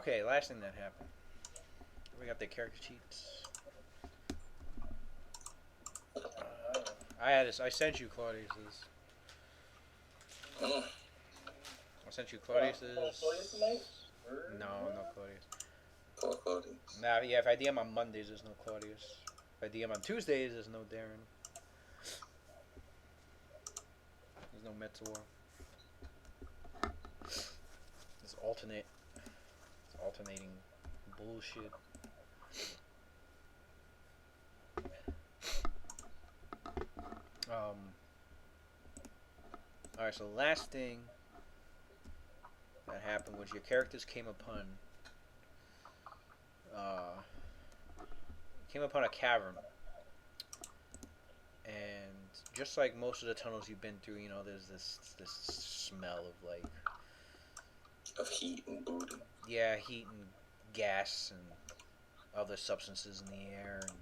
Okay, last thing that happened. We got the character sheets. I sent you Claudius's. I sent you Claudius's. No, no Claudius. Claudius. Nah, yeah, if I DM on Mondays, there's no Claudius. If I DM on Tuesdays, there's no Darren. There's no Metzor. It's alternating bullshit. Alright, so last thing that happened was your characters came upon a cavern, and just like most of the tunnels you've been through, there's this smell of like of heat and booty. Yeah, heat and gas and other substances in the air, and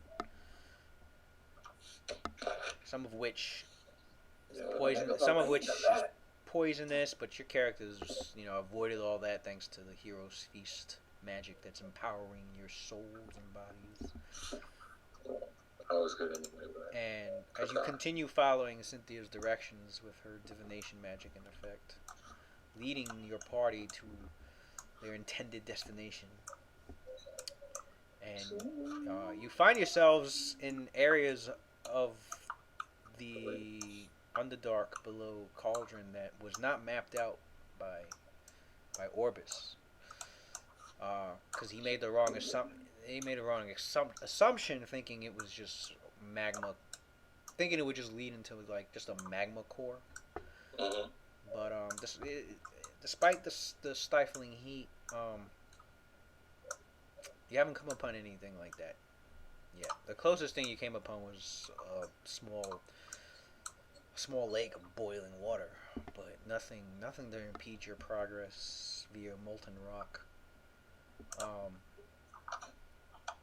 some of which is poisonous, but your characters, avoided all that thanks to the hero's feast magic that's empowering your souls and bodies. I was good anyway, but... And as you continue following Cynthia's directions with her divination magic in effect, leading your party to their intended destination, and you find yourselves in areas of the Underdark below Cauldron that was not mapped out by Orbis, because he made the wrong assumption, thinking it was just magma, thinking it would just lead into like just a magma core. Mm-hmm. But despite the stifling heat, you haven't come upon anything like that yet. The closest thing you came upon was a small lake of boiling water, but nothing to impede your progress via molten rock.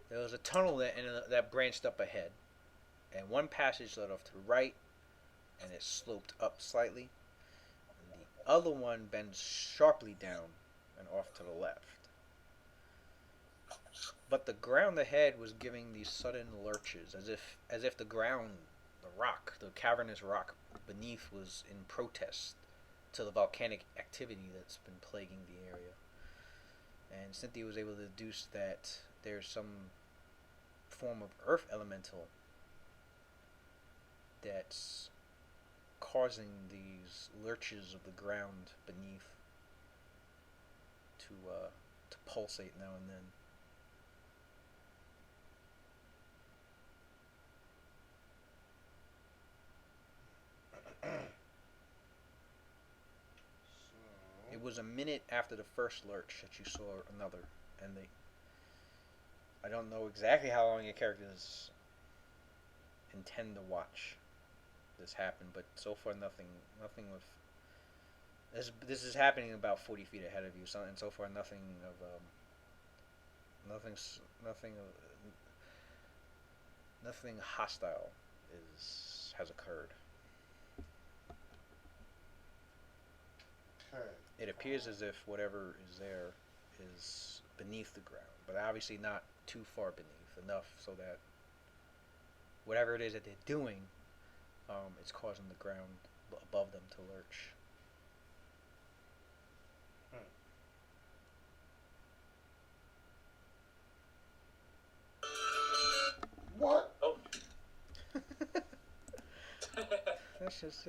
There was a tunnel that branched up ahead, and one passage led off to the right, and it sloped up slightly. And the other one bends sharply down and off to the left. But the ground ahead was giving these sudden lurches, as if the ground, the cavernous rock beneath was in protest to the volcanic activity that's been plaguing the area. And Cynthia was able to deduce that there's some form of earth elemental that's causing these lurches of the ground beneath to pulsate now and then. It was a minute after the first lurch that you saw another, and I don't know exactly how long your characters intend to watch this happen, but so far nothing with this is happening about 40 feet ahead of you, and so far nothing hostile has occurred. Okay. It appears as if whatever is there is beneath the ground, but obviously not too far beneath, enough so that whatever it is that they're doing, it's causing the ground above them to lurch. What? Oh. That's just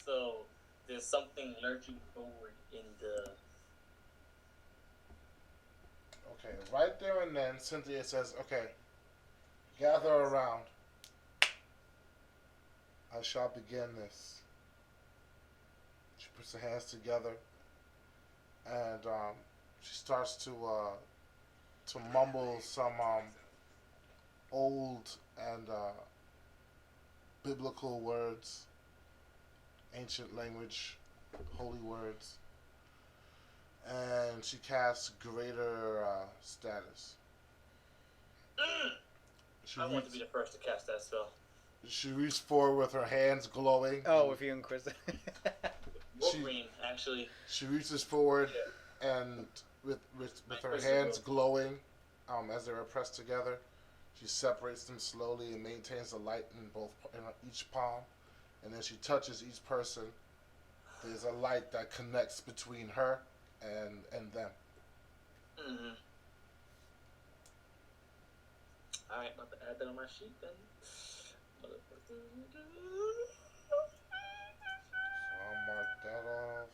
So there's something lurching forward in the... Okay, right there and then, Cynthia says, okay, gather around. I shall begin this. She puts her hands together, and she starts to mumble some old and biblical words, ancient language, holy words, and she casts greater status. I want to be the first to cast that spell. She reaches forward with her hands glowing. Oh, if you're Inquisitor. Wolverine, actually. She reaches forward Yeah. and with her Crystal hands glow. glowing, as they were pressed together, she separates them slowly and maintains the light in each palm. And then she touches each person. There's a light that connects between her and them. Mm-hmm. Alright, about to add that on my sheet then. So I'll mark that off.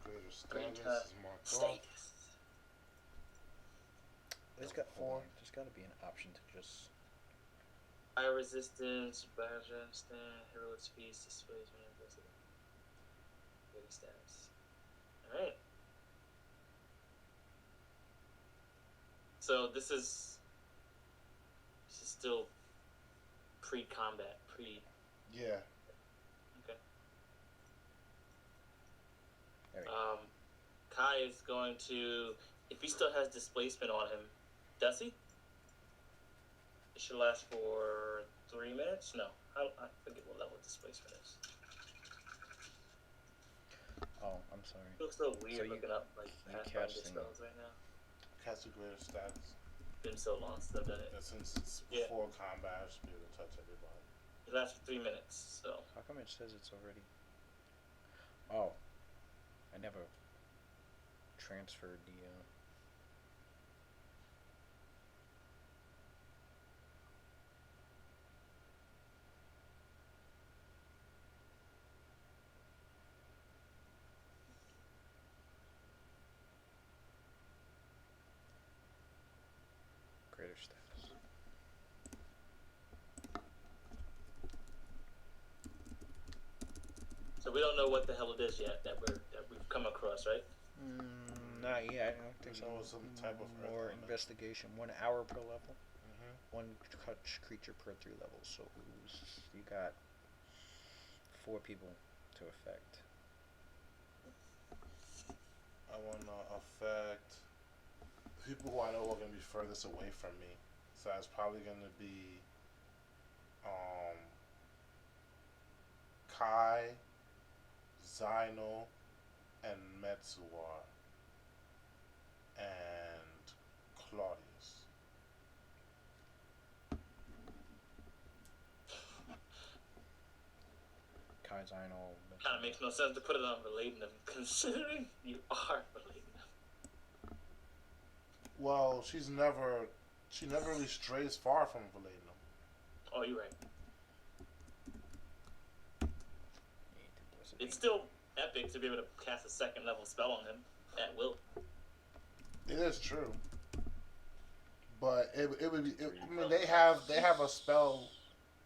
Greater status is marked off. There's got to be an option to just. High resistance, Baja, stand, heroic speed, displacement, invisible. Greater status. Alright. So this is still pre-combat, Yeah. Okay. There we go. Kai is going to, if he still has displacement on him, does he? It should last for 3 minutes? No. I forget what level displacement is. Oh, I'm sorry. It looks so weird So looking up like Pathfinder casting- spells right now. Cast a greater status. Been so long since I've done it. And since it's before combat, I should be able to touch everybody. It lasts for 3 minutes, so. How come it says it's already? Oh, I never transferred the. Greater status. So we don't know what the hell it is yet that we've come across, right? Not yet. I don't think so. Some type of more earth investigation. 1 hour per level. Mm-hmm. 1 touch creature per 3 levels. So you got 4 people to affect. I want to affect people who I know are going to be furthest away from me. So that's probably going to be Kai, Zyno, and Metsuar, and Claudius. Kaizino. Kind of makes no sense to put it on relating them, considering you are relating them. Well, she never really strays far from Valenum. Oh, you're right. It's still epic to be able to cast a 2nd level spell on him at will. It is true, but it would be. I mean, they have a spell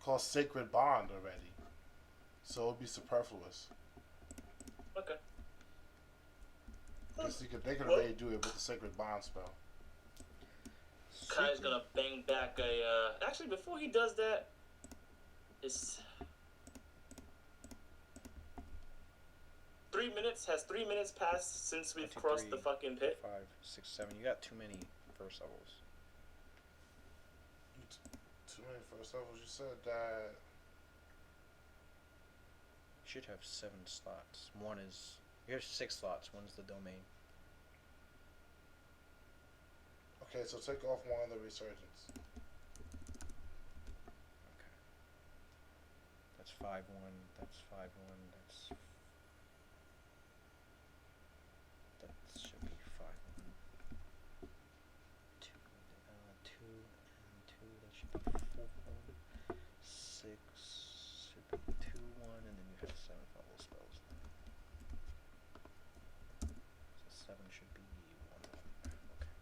called Sacred Bond already, so it'd be superfluous. Okay. They could already do it with the Sacred Bond spell. Kai's gonna bang back a. Actually, before he does that, it's 3 minutes. Has 3 minutes passed since we've crossed the fucking pit? 5, 6, 7. You got too many first levels. Too many first levels. You said that. You should have 7 slots. Here's 6 slots. 1's the domain. Okay, so take off one of the resurgence. Okay. That's 5-1. That's 5-1. That should be 5-1. 2 and 2. That should be 4-1. 6 should be 2-1, and then you have 7 level spells. So 7 should be 1-1. Okay.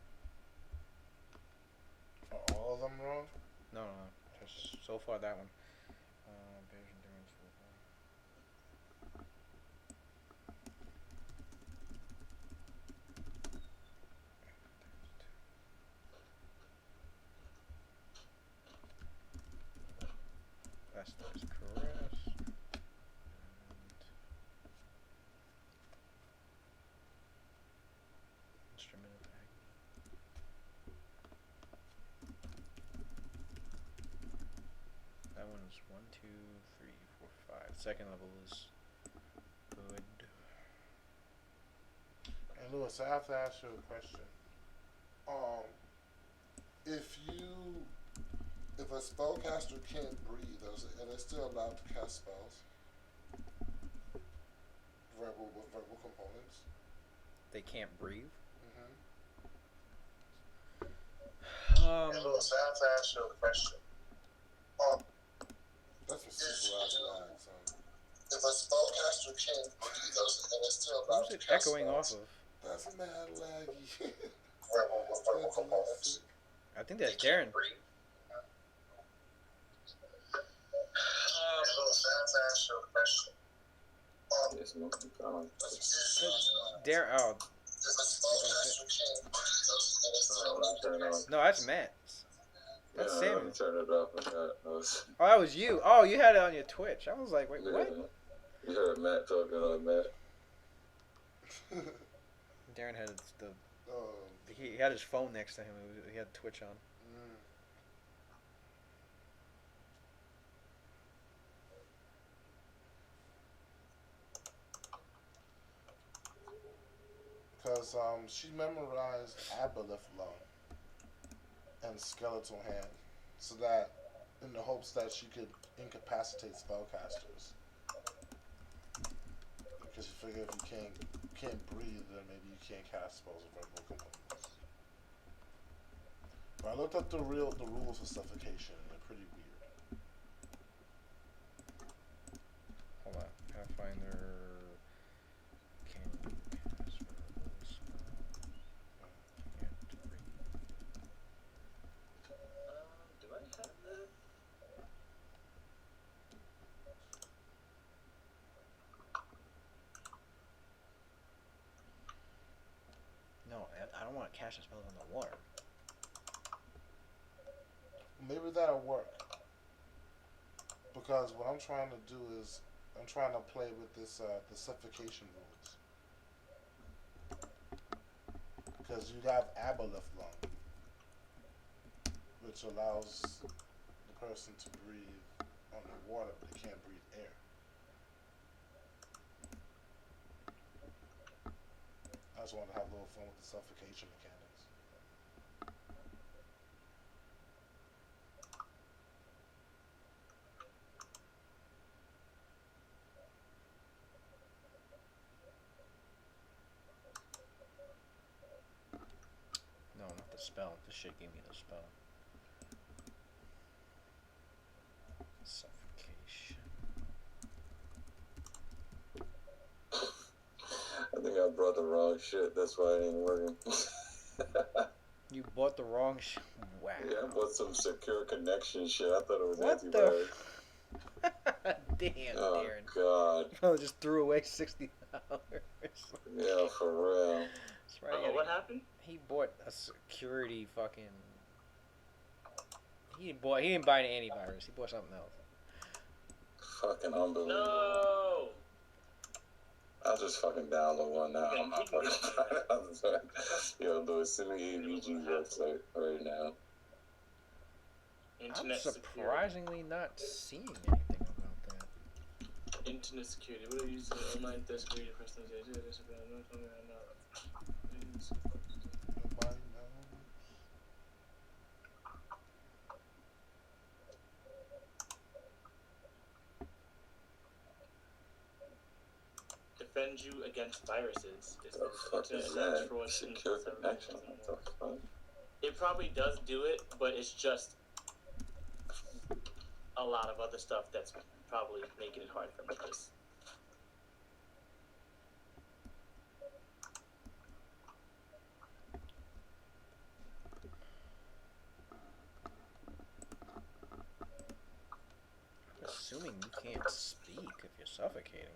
Are all of them wrong? No. Just so far that one. Bears endurance. That's caress. And instrument of agony. one's 1, 2, 3, 4, 5. Second level is good. And Lewis, I have to ask you a question. If a spellcaster can't breathe, are they still allowed to cast spells? With verbal components? They can't breathe? And Lewis, I have to ask you a question. That's some super ass lag, son. If a spellcaster can't breathe, are they still allowed Who's to it cast echoing spells? off of? That's mad laggy. Verbal components. I think that's Darren. Yes, no problem. Darren. Oh. No, that's Matt. That's Yeah, Samuel. I turn it off. Oh, that was you. Oh, you had it on your Twitch. I was like, wait, Yeah. what? You heard Matt talking on Matt. Darren had the. He had his phone next to him. He had Twitch on. Because she memorized Aboleth Lung and Skeletal Hand, so that in the hopes that she could incapacitate spellcasters. Because you figure if you can't breathe, then maybe you can't cast spells with verbal components. But I looked up the rules of suffocation, and they're pretty weird. Hold on. Pathfinder can cast verbal spells. Can't breathe. Do I have that? No, I don't want to cast a spell on the water. Maybe that'll work. Because what I'm trying to do is I'm trying to play with this the suffocation rules. Because you have Aboleth Lung, which allows the person to breathe on the water, but they can't breathe air. I just wanted to have a little fun with the suffocation mechanics. No, not the spell. This shit gave me the spell. Suffocation. I think I brought the wrong shit. That's why it ain't working. You bought the wrong shit. Wow. Yeah, I bought some secure connection shit. I thought it was What antivirus. Damn, Oh, Darren. God. Bro just threw away $60. Yeah, for real. That's right. What happened? He bought a security fucking. He didn't buy an antivirus. He bought something else. Fucking unbelievable. No! I'll just fucking download one now. I'm not fucking. Yo, Louis, send me AVG website right now. I'm surprisingly not seeing anything about that. Internet security. What do you use online test security for instance? Nobody knows. defend you against viruses. The fuck is that? Secure connection. What the fuck? It probably does do it, but it's just a lot of other stuff that's probably making it hard for me. Just Assuming you can't speak if you're suffocating.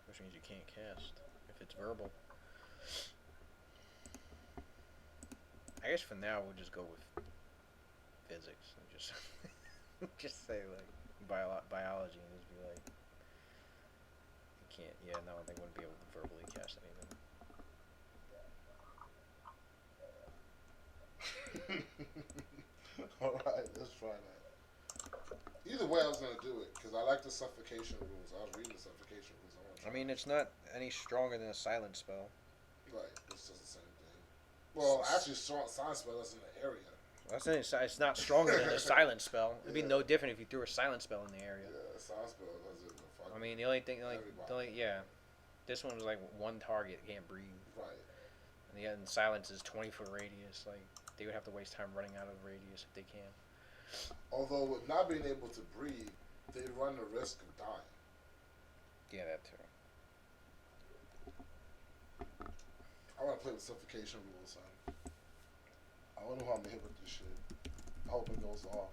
Which means you can't cast if it's verbal. I guess for now we'll just go with physics and just just say like biology and just be like you can't. Yeah, no, they wouldn't be able to verbally cast anything. Alright, let's try that. Either way, I was gonna do it because I like the suffocation rules. I was reading the suffocation rules. I mean, it's not any stronger than a silent spell. Right, it's just the same thing. Well, actually, strong silent spell is in the area. That's it's not stronger than a silent spell. It'd be no different if you threw a silent spell in the area. Yeah, silent spell does it. I mean, the only thing, this one was like one target, can't breathe. Right. And silence is 20-foot radius. Like, they would have to waste time running out of radius if they can. Although with not being able to breathe, they run the risk of dying. Yeah, that too. I want to play with suffocation rules, son. I don't know how I'm gonna hit with this shit. I hope it goes off.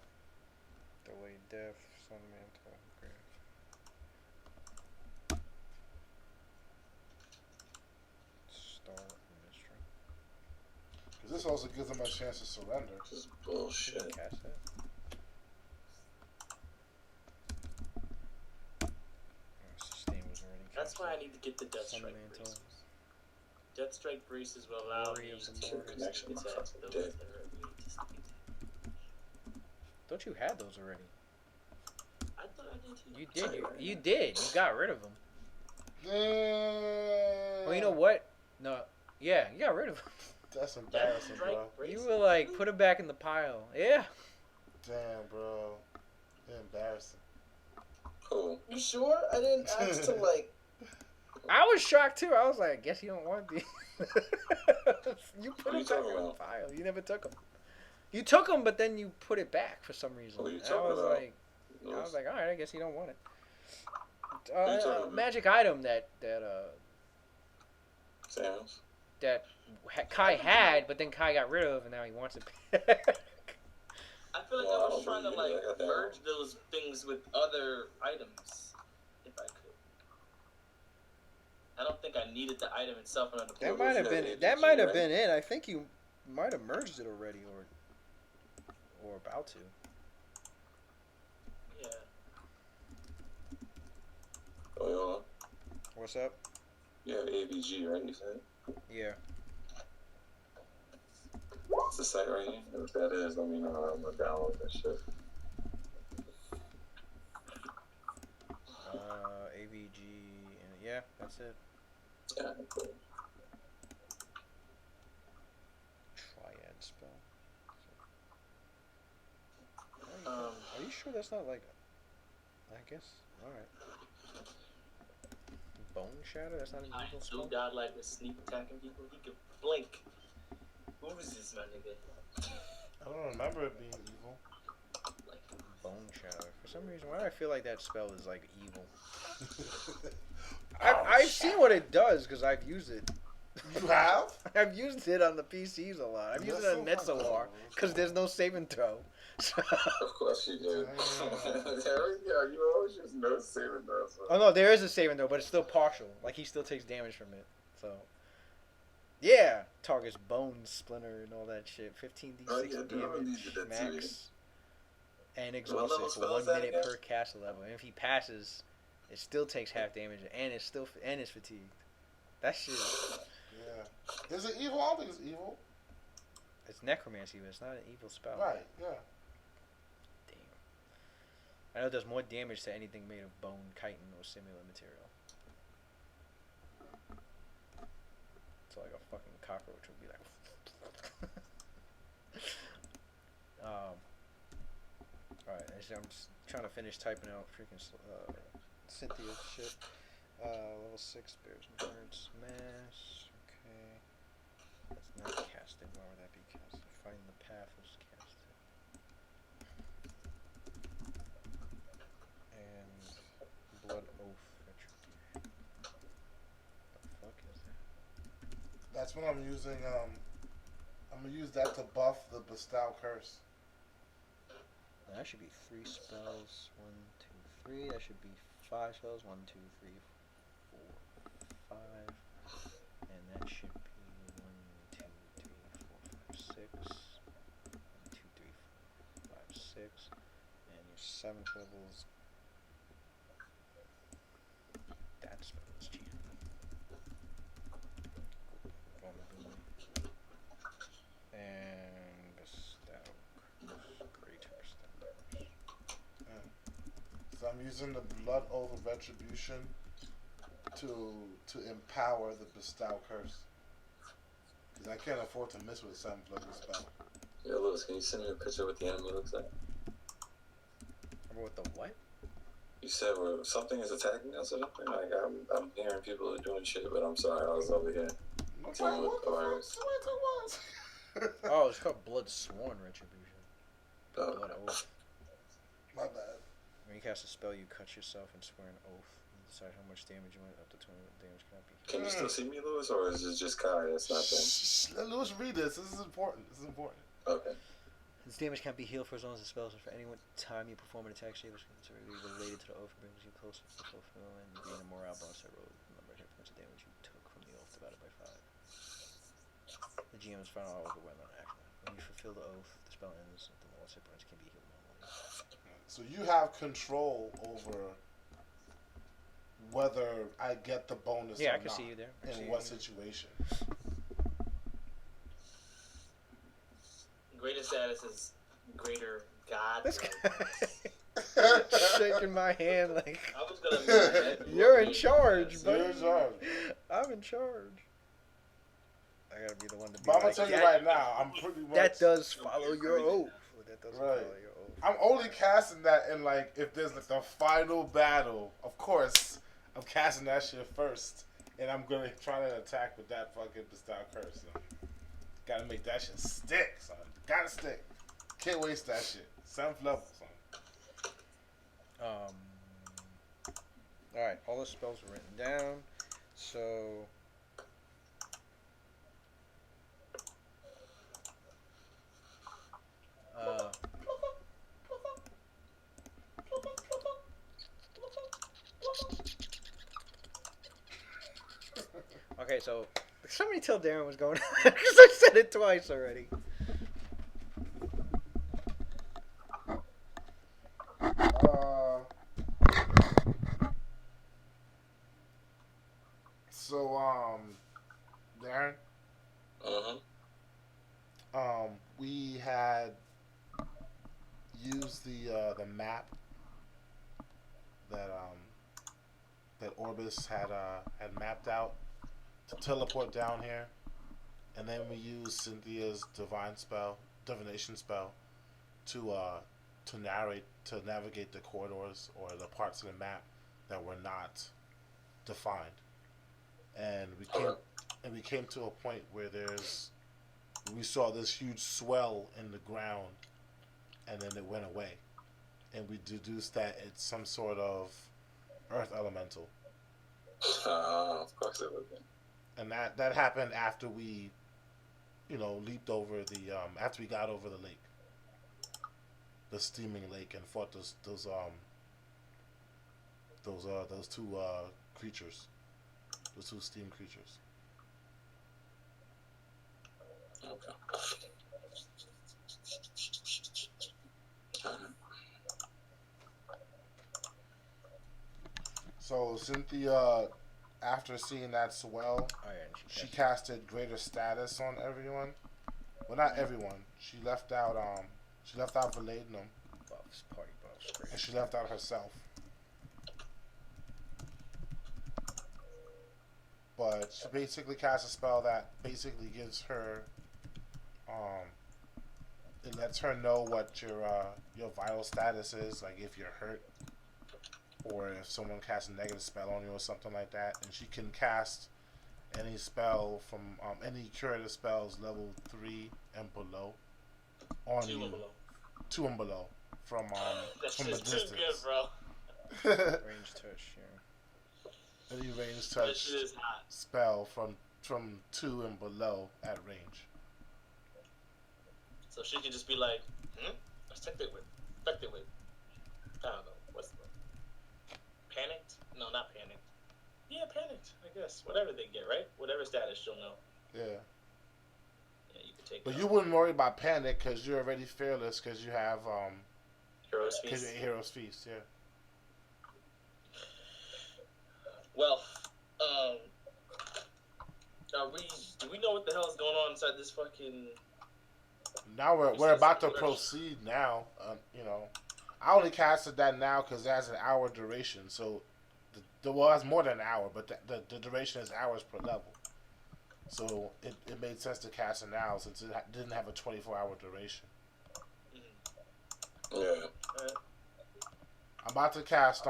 Delayed death, Sun Mantle, great. Start mystery. Because this also gives them a chance to surrender. This is bullshit. Cast that. Sustain was already cast. That's why I need to get the Death Sun Strike Mantle. braces. Death Strike braces will allow Glory me of the to Lord. Connection with attack fucking those dick. that are immune to sneak attack. Thought you had those already. I thought I did too. You did. You did. You got rid of them. Damn. Well, you know what? No. Yeah, you got rid of them. That's Death embarrassing, bro. Strike braces? You were like, put them back in the pile. Yeah. Damn, bro. You're embarrassing. Cool. You sure? I didn't ask to like. I was shocked too. I was like, I guess you don't want these. You put What are them you back talking in the about? pile. You never took them. You took them, but then you put it back for some reason. What are you And I talking was about? like, all right, I guess you don't want it. are you talking about? Magic item that Samus? Kai had, but then Kai got rid of, and now he wants it back. I feel like Well, I I was don't trying to believe like it. I got that merge one. those things with other items, if I could. I don't think I needed the item itself in order to That play might with have Yeah, been ABG, that might have right? been it. I think you might have merged it already, or about to. Yeah. Oh, hold on. What's up? You have ABG, right? You said? Yeah. What's the site right here? If that is, let me know. I'm gonna download that shit. AVG, and yeah, that's it. Yeah, cool. Triad spell. Um, Are you sure that's not like? I guess. All right. Bone Shatter. That's not an I evil so spell. godlike with sneak attacking people. He could blink. Oozes, my nigga. I don't remember it being evil. Like, Bone Shatter. For some reason, why do I feel like that spell is like evil? Oh, I've seen what it does because I've used it. You have? I've used it on the PCs a lot. I've used it on Netzalar because there's no saving throw. So Of course you did. Yeah, you always use no saving throws. oh no, there is a saving throw, but it's still partial. Like he still takes damage from it. So yeah, targets bone splinter and all that shit. 15d6 Oh, yeah, dude, I damage needed that max, and What exhausted level for spell 1 is that minute again? per cast level. And if he passes, it still takes half damage, and it's fatigued. That shit. Yeah. Is it evil? I don't think it's evil. It's necromancy, but it's not an evil spell. Right, yeah. Damn. I know it does more damage to anything made of bone, chitin, or similar material. So like a fucking cockroach would be like. Alright, I'm just trying to finish typing out freaking Cynthia's shit. Level 6 bears and birds. Mass. Okay. That's not casted. Why would that be casted? Find the path was casted. And Blood Oath Attribute. The fuck is that? That's when I'm using, I'm gonna use that to buff the Bestow Curse. That should be 3 spells. 1, 2, 3. That should be 5 spells. 1, 2, 3, 4, 5. And that should be 1, 2, 3, 4, 5, 6. 1, 2, 3, 4, 5, 6. And your 7th level's. That spell is cheating. Vulnerability. And Bestow. So I'm using the Blood Oath of Retribution to empower the Bestow Curse. Because I can't afford to miss with a 7th level spell. Yo, Lewis, can you send me a picture of what the enemy looks like? What the what? You said where something is attacking us or something? Like, I'm hearing people are doing shit, but I'm sorry, I was over here dealing with the virus. Oh, it's called Blood Sworn Retribution. Oh. Blood Oath. My bad. When you cast a spell, you cut yourself and swear an oath. You decide how much damage you want. Up to 20 damage cannot be. Can you still see me, Lewis, or is it just Kai that's not there? Let Lewis read this. This is important. Okay. This damage can't be healed for as long as the spell is for any time you perform an attack save is related to the oath brings you closer to the fulfillment. You gain a morale bonus that roll the number of hit points of damage you took from the oath divided by 5. The GM's final overwhelm on action. When you fulfill the oath, the spell ends. The lowest hit points can be healed normally. So you have control over whether I get the bonus or Yeah, I can not. see you there. In what situation? Greater status is greater God. This guy shaking my hand like I was gonna move that. you're in charge, You're buddy. in charge. I'm in charge. I gotta be the one to be But I'm gonna like, tell you that, right now, I'm pretty much. that does follow your oath. That doesn't Right. follow your oath. I'm only casting that in like if there's like the final battle. Of course, I'm casting that shit first, and I'm gonna try to attack with that fucking Bestow Curse. So. Gotta make that shit stick, son. Gotta stick. Can't waste that shit. 7th level, son. Alright, all the spells were written down. So okay, so somebody tell Darren what's going on because I said it twice already. Darren. Uh-huh. We had used the map that Orbis had mapped out to teleport down here, and then we used Cynthia's divination spell to navigate the corridors or the parts of the map that were not defined, and we came to a point where we saw this huge swell in the ground, and then it went away, and we deduced that it's some sort of earth elemental. Of course it would be. And that happened after we, leaped over after we got over the lake, the steaming lake, and fought those two creatures, those two steam creatures. Okay. So Cynthia, after seeing that swell, she casted greater status on everyone. Well, not everyone. She left out Valadinum. Buffs, party buffs. And she left out herself. But she basically cast a spell that basically gives her, it lets her know what your vital status is, like if you're hurt, or if someone casts a negative spell on you or something like that, and she can cast any spell from any curative spells level 3 and below on you. 2 and below from from a distance. Too good, bro. Range touch, yeah. Any range touch spell from 2 and below at range. So she can just be like, affected with. I don't know. What's the panicked? No, not panicked. Yeah, panicked, I guess. Whatever they get, right? Whatever status she'll know. Yeah. Yeah, you can take But you wouldn't worry about panic because you're already fearless because you have Hero's Feast. Because you're Hero's Feast, yeah. Well, do we know what the hell is going on inside this fucking... Now we're about to proceed now. I only casted that now because it has an hour duration. So, well, it has more than an hour, but the duration is hours per level. So it made sense to cast it now since it didn't have a 24-hour duration. Yeah. I'm about to cast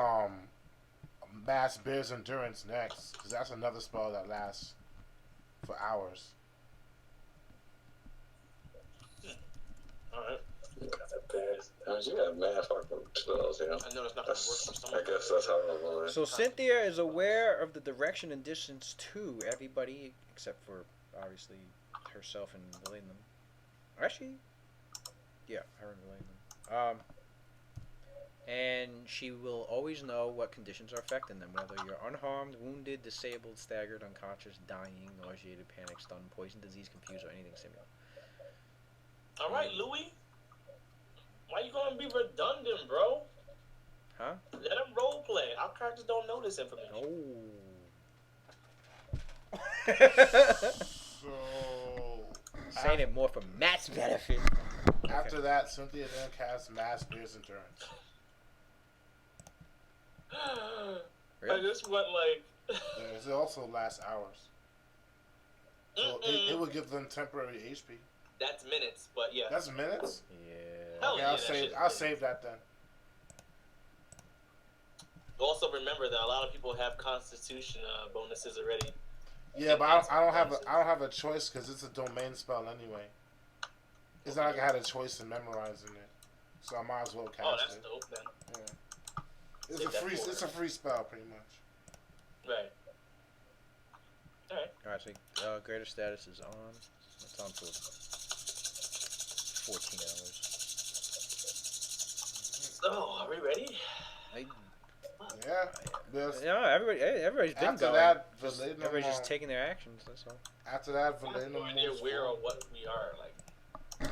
Mass Bear's Endurance next because that's another spell that lasts for hours. Alright. You got mad fucking spells, yeah. I know it's not going to work for someone. I guess that's how I'm going. So Cynthia is aware of the direction and distance to everybody except for obviously herself and Valenum. Actually, yeah, her and Valenum. And she will always know what conditions are affecting them, whether you're unharmed, wounded, disabled, staggered, unconscious, dying, nauseated, panic, stunned, poison, disease, confused, or anything similar. Alright, Louis. Why you gonna be redundant, bro? Huh? Let him role play. Our characters don't know this information. So Saying it more for Matt's benefit. after that, Cynthia then casts Mass Bear's Endurance. I just went like. It also lasts hours. So it would give them temporary HP. That's minutes, but yeah. That's minutes? Yeah. Hell Okay, yeah, I'll save that then. Also remember that a lot of people have Constitution bonuses already. Yeah, but I don't have a choice because it's a domain spell anyway. It's not like I had a choice in memorizing it, so I might as well cast it. Oh, that's dope then. Yeah. It's a free spell pretty much. Right. Alright. Alright, so greater status is on. It's on for 14 hours. So, are we ready? Yeah. Everybody's been After going. that, Valenum, Everybody's just taking their actions, that's all. After that, I have no Valenum idea moves where or forward. what we are. Like,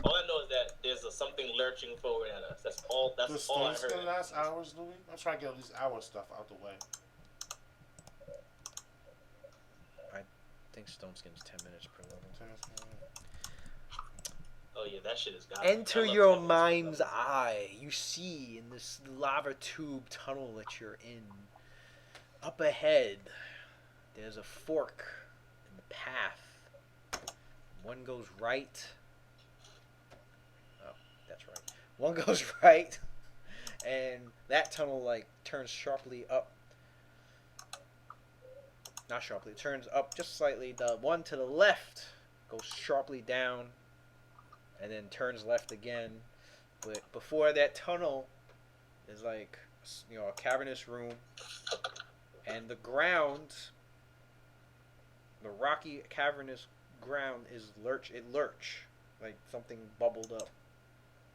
all I know is that there's something lurching forward at us. That's all. The That's all I stone heard. skin last hours, Louis? I'm trying to get all these hour stuff out the way. I think Stone Skin's 10 minutes per level. Oh yeah, that shit is gone. Enter your mind's eye. You see in this lava tube tunnel that you're in. Up ahead, there's a fork in the path. One goes right. Oh, that's right. One goes right, and that tunnel like turns sharply up. Not sharply. It turns up just slightly. The one to the left goes sharply down, and then turns left again. But before that tunnel is like, a cavernous room, and the ground, the rocky cavernous ground is lurch, like something bubbled up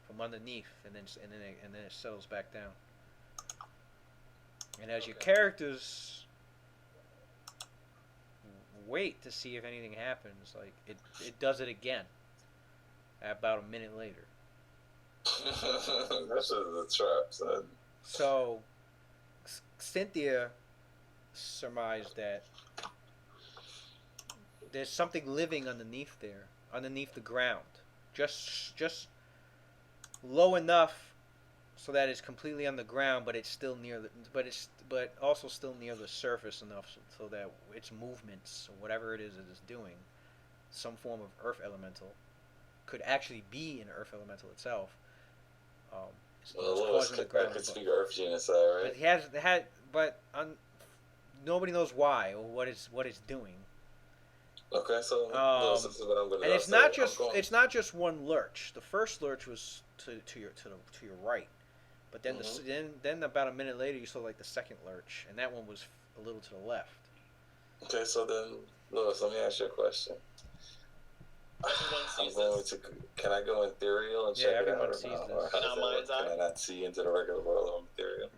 from underneath, and then it settles back down. And as your characters wait to see if anything happens, like it does it again about a minute later. That's just a trap, son. So Cynthia surmised that there's something living underneath the ground, just low enough so that it's completely on the ground, but it's still but also still near the surface enough so that its movements or whatever it is doing, some form of earth elemental, could actually be an earth elemental itself. I could speak Earth genocide, right? But nobody knows why or what it's doing. Okay, so this is what I'm gonna. And it's not just one lurch. The first lurch was to your right, but then then about a minute later you saw like the second lurch, and that one was a little to the left. Okay, so then, Lewis, let me ask you a question. Can I go ethereal and check it out? Sees this. Can I not see into the regular world of ethereal?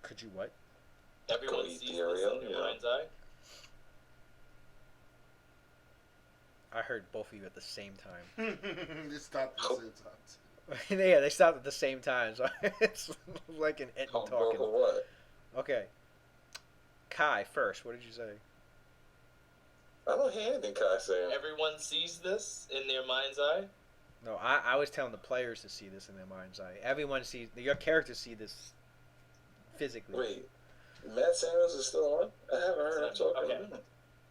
Could you what? Everyone sees this in your mind's eye. I heard both of you at the same time. They stopped at the same time. Yeah, they stopped at the same time, so it's like an Ed talking. What? Okay. Kai, first, what did you say? I don't hear anything Kai saying. Everyone sees this in their mind's eye. No, I was telling the players to see this in their mind's eye. Everyone sees, your characters see this physically. Wait, Matt Samuels is still on? I haven't heard him talk in a Okay. minute.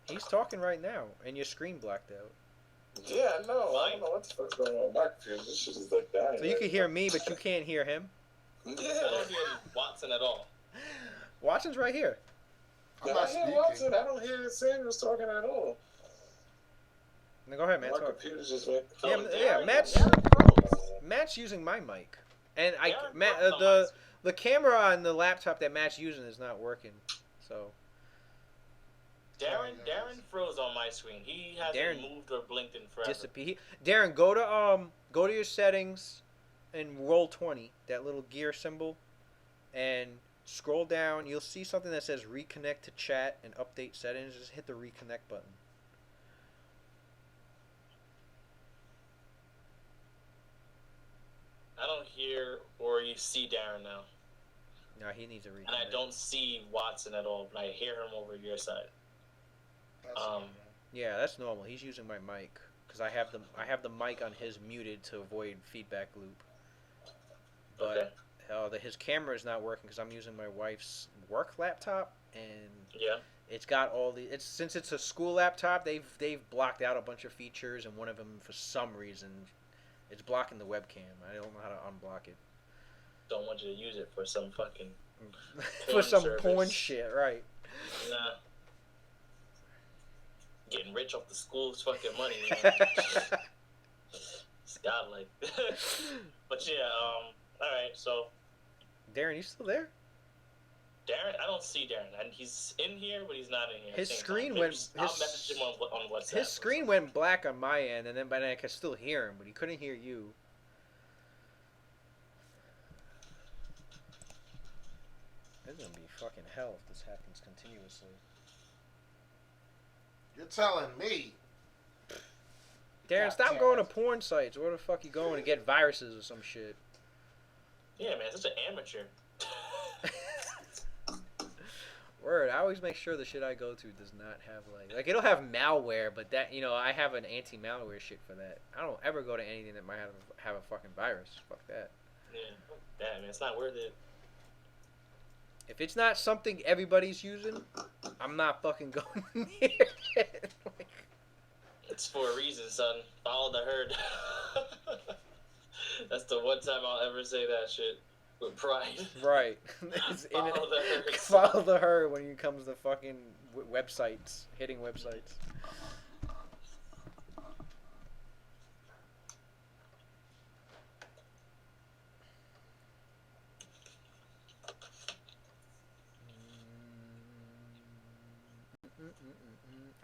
He's talking right now, and your screen blacked out. Yeah, I know. I don't know what the fuck's going on with my computer. This shit is like dying. So you can hear me, but you can't hear him. I Yeah. don't hear Watson at all. Watson's right here. I'm I not hear speaking. Watson. I don't hear Samuels talking at all. Now go ahead, man. My Talk. computer just went. Yeah, Darren- Matt's Darren- Matt's using my mic, and Darren Matt Brown's on my the camera on the laptop that Matt's using is not working. So Darren froze on my screen. He hasn't Darren moved or blinked in forever. disappear. Darren, go to your settings, and roll 20, that little gear symbol, and scroll down. You'll see something that says reconnect to chat and update settings. Just hit the reconnect button. I don't hear or you see Darren now. No, he needs a reconnect. And I don't see Watson at all, but I hear him over your side. That's Um, it, Yeah, that's normal. He's using my mic because I have the mic on his muted to avoid feedback loop. But his camera is not working because I'm using my wife's work laptop, and Yeah. it's got all the. Since it's a school laptop, they've blocked out a bunch of features, and one of them for some reason, it's blocking the webcam. I don't know how to unblock it. Don't want you to use it for some fucking For some service. porn shit, right? Nah. Getting rich off the school's fucking money, man. It's godlike. But yeah, alright, so Darren, you still there? Darren, I don't see Darren. And he's in here, but he's not in here. at His the same screen time. went- I'll his- message him on WhatsApp. His screen went black on my end, and then I could still hear him, but he couldn't hear you. This is gonna be fucking hell if this happens continuously. You're telling me. Darren, God stop damn going it. to porn sites. Where the fuck you going to get viruses or some shit? Yeah, man, such an amateur. Word, I always make sure the shit I go to does not have like it'll have malware, but that I have an anti-malware shit for that. I don't ever go to anything that might have a fucking virus. Fuck that. Yeah, damn, man, it's not worth it. If it's not something everybody's using, I'm not fucking going near it. Like, It's for a reason, son. Follow the herd. That's the one time I'll ever say that shit with pride. right. It's in Follow the herd. Follow the herd when it comes to fucking websites, hitting websites.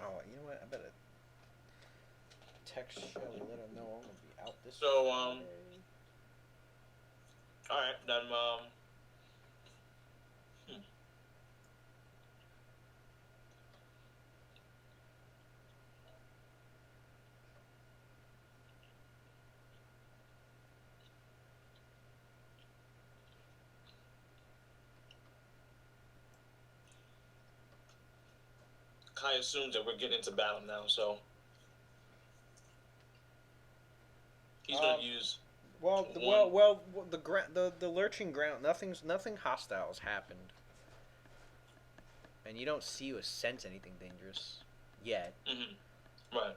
Oh, you know what? I better text Shelly, let her know I'm gonna be out this. So, Friday. Alright, then, Kai assumes that we're getting into battle now, so he's gonna use. Well, the lurching ground. Nothing hostile has happened, and you don't see or sense anything dangerous yet. Right.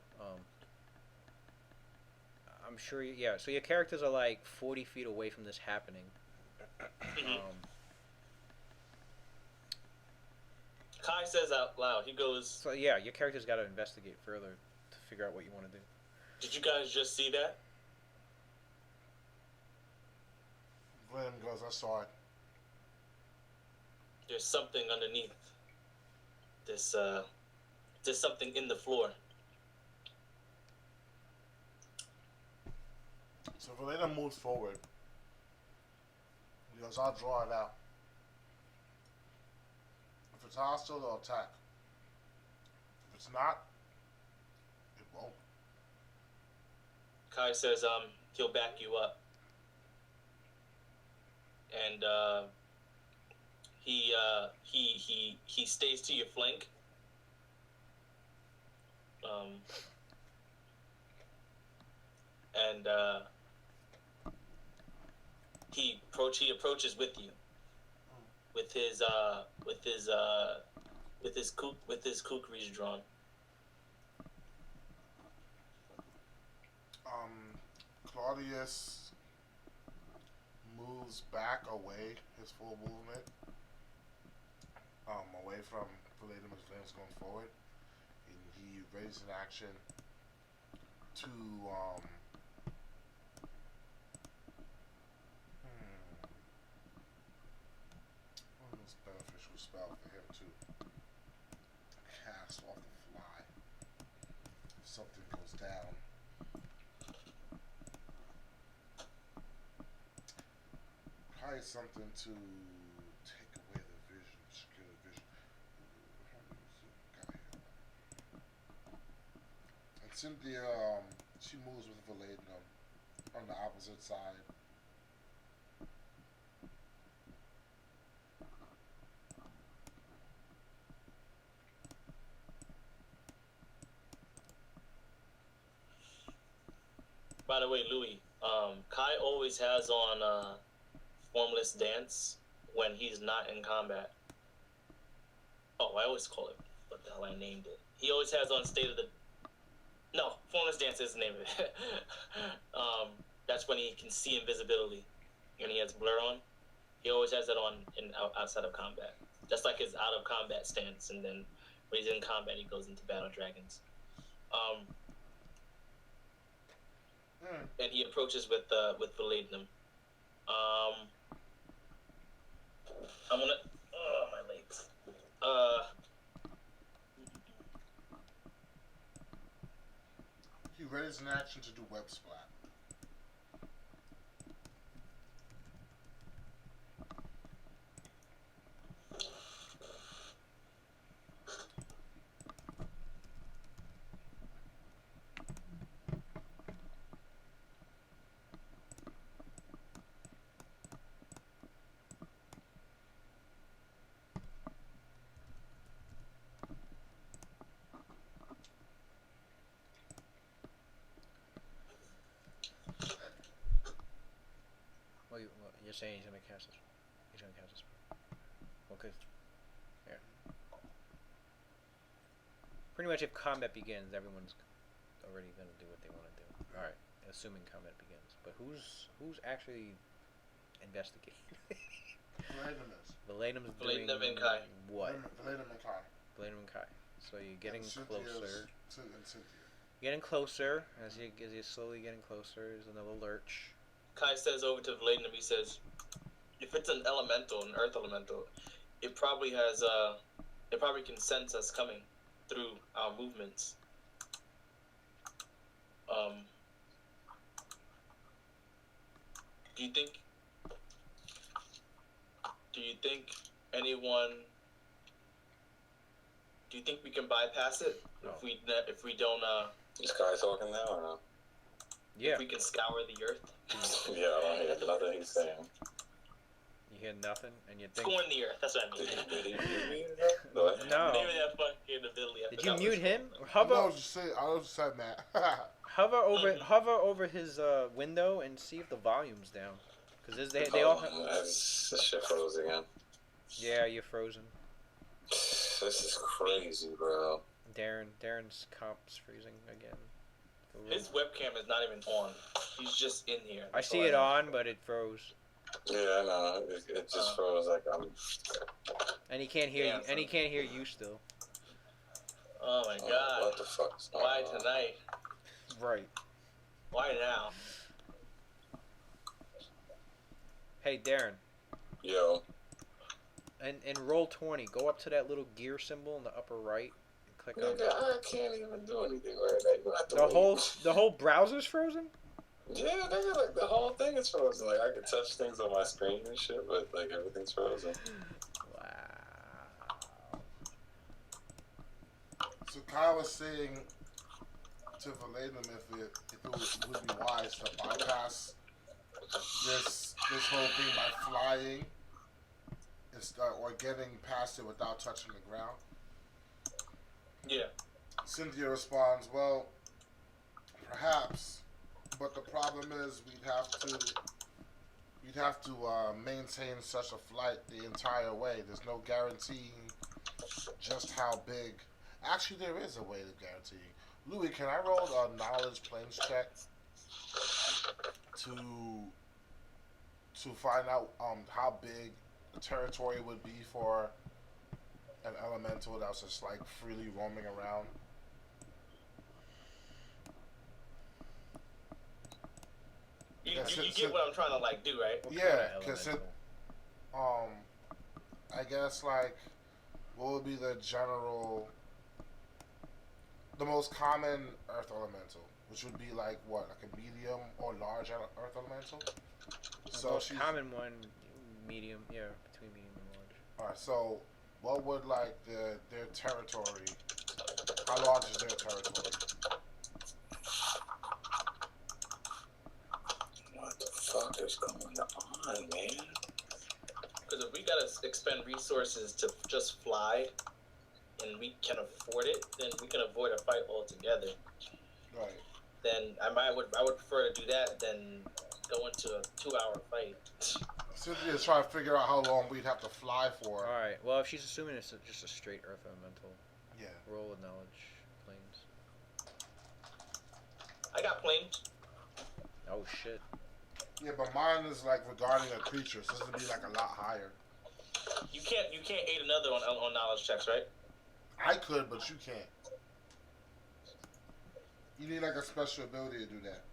I'm sure. Yeah. So your characters are like 40 feet away from this happening. Kai says out loud. He goes, So yeah, your character's got to investigate further to figure out what you want to do. "Did you guys just see that?" Glenn goes, I saw it. There's something underneath. There's something in the floor. So Valena moves forward. He goes, I'll draw it out. If it's hostile, they'll attack. If it's not, it won't. Kai says, he'll back you up. And he stays to your flank. and he approaches with you, with his kukris drawn. Claudius moves back away, his full movement, away from Palladium as Flames going forward. And he raises an action to one of those beneficial spell for him to cast off the fly. If something goes down. Probably something to take away the vision, secure the vision. And Cynthia, she moves with Valadinum on the opposite side. By the way, Louis, Kai always has on formless dance when he's not in combat. Oh, I always call it what the hell I named it. He always has on state of the. No, formless dance is the name of it. That's when he can see invisibility, and he has blur on. He always has that on outside of combat. That's like his out of combat stance, and then when he's in combat, he goes into battle dragons. And he approaches with Palladium. I'm gonna. Oh, my legs. He raises an action to do web splat. You're saying he's gonna cast this. He's gonna cast this. Okay. Yeah. Pretty much, if combat begins, everyone's already gonna do what they want to do. All right, assuming combat begins. But who's actually investigating? Valadim's doing and Kai. what? Valadum and Kai. Valadim and Kai. So you're getting closer. And Cynthia. Getting closer as you're slowly getting closer. There's another lurch. Kai says over to Valadin, he says, if it's an elemental, an earth elemental, it probably can sense us coming through our movements. Do you think we can bypass it? No. If we don't Is Kai talking now or no? Yeah. If we can scour the earth? Yeah, I don't hear nothing he's saying. You hear nothing, and you think. Scorn the earth. That's what I mean. Did he mute me? No. No. Maybe that fucking ability. Did you mute him? I was just saying that. Hover over his window and see if the volume's down. Because they all have. This shit froze again. Yeah, you're frozen. This is crazy, bro. Darren's comp's freezing again. His webcam is not even on. He's just in here. I see it on, but it froze. Yeah, I know. It just froze like I'm. And he can't hear you. And he can't hear you still. Oh my god. What the fuck? Why tonight? Right. Why now? Hey, Darren. Yo. And roll 20. Go up to that little gear symbol in the upper right and click on it. Nigga, I can't even do anything right now. You have to The whole browser's frozen? Yeah, nigga, like the whole thing is frozen. Like I can touch things on my screen and shit, but like everything's frozen. Wow. So Kyle was saying to Valadin if it would be wise to bypass this whole thing by flying and or getting past it without touching the ground. Yeah. Cynthia responds, well, perhaps But the problem is we'd have to maintain such a flight the entire way. There's no guaranteeing just how big. Actually, there is a way to guarantee. Louis, can I roll a knowledge planes check to find out how big the territory would be for an elemental that was just like freely roaming around? You get what I'm trying to like do, right? Yeah, because it, I guess like, what would be the most common earth elemental, which would be like what, like a medium or large earth elemental? The most common one, medium, yeah, between medium and large. Alright, so what would like their territory? How large is their territory? What the fuck is going on, man? Because if we gotta expend resources to just fly, and we can afford it, then we can avoid a fight altogether. Right. Then I would prefer to do that than go into a 2-hour fight. Cynthia's trying to figure out how long we'd have to fly for. Alright, well, if she's assuming it's just a straight earth elemental, Yeah. roll with knowledge planes. I got planes. Oh shit. Yeah, but mine is like regarding a creature, so it's gonna be like a lot higher. You can't aid another on knowledge checks, right? I could, but you can't. You need like a special ability to do that.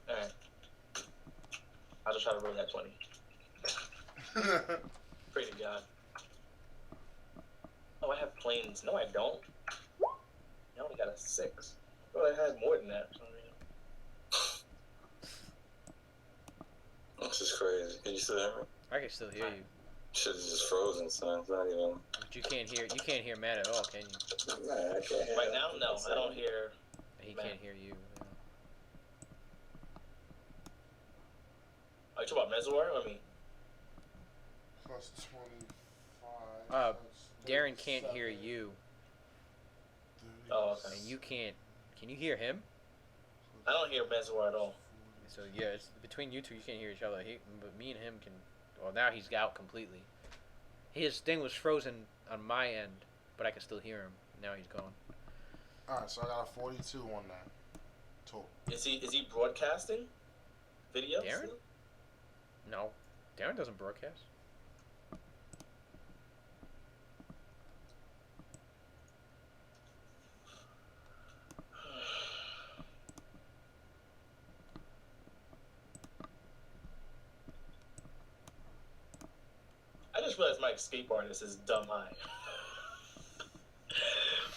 Alright. I'll just try to roll that 20. Pray to God. Oh, I have planes. No, I don't. I only got a 6. Well, I had more than that. This is crazy. Can you still hear me? I can still hear you. Shit is just frozen, son. It's not even. But you can't hear Matt at all, can you? Nah, I can't hear Right now, no. I don't hear. He Matt. can't hear you. Yeah. Are you talking about Mesoir or me? Plus 25. Darren can't hear you. Oh, okay. And you can't. Can you hear him? I don't hear Mesoir at all. So yeah, it's between you two. You can't hear each other. But me and him can. Well, now he's out completely. His thing was frozen on my end, but I can still hear him. Now he's gone. Alright, so I got a 42 on that. Total. Is he broadcasting videos? Darren? No, Darren doesn't broadcast. I just realized my escape artist is dumb high.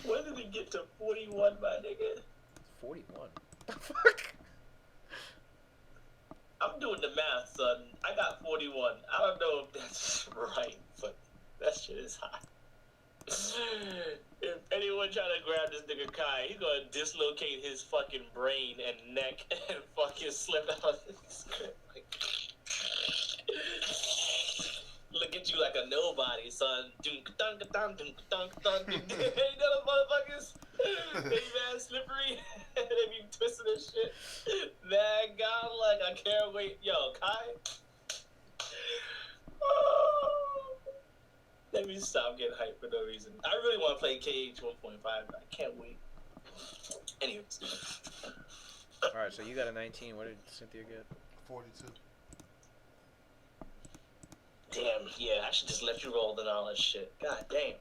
When did he get to 41, my nigga? 41. The fuck? I'm doing the math, son. I got 41. I don't know if that's right, but that shit is high. If anyone trying to grab this nigga Kai, he's gonna dislocate his fucking brain and neck and fucking slip out of his script. Look at you like a nobody, son. Dunk dunk dunk dunk dunk dunk. You know those motherfuckers? They man slippery. They be twisting this shit. Man, God, like I can't wait. Yo, Kai. Oh. Let me stop getting hyped for no reason. I really want to play KH 1.5. I can't wait. Anyways. Alright, so you got a 19. What did Cynthia get? 42. Damn, yeah, I should just let you roll the knowledge shit. God damn.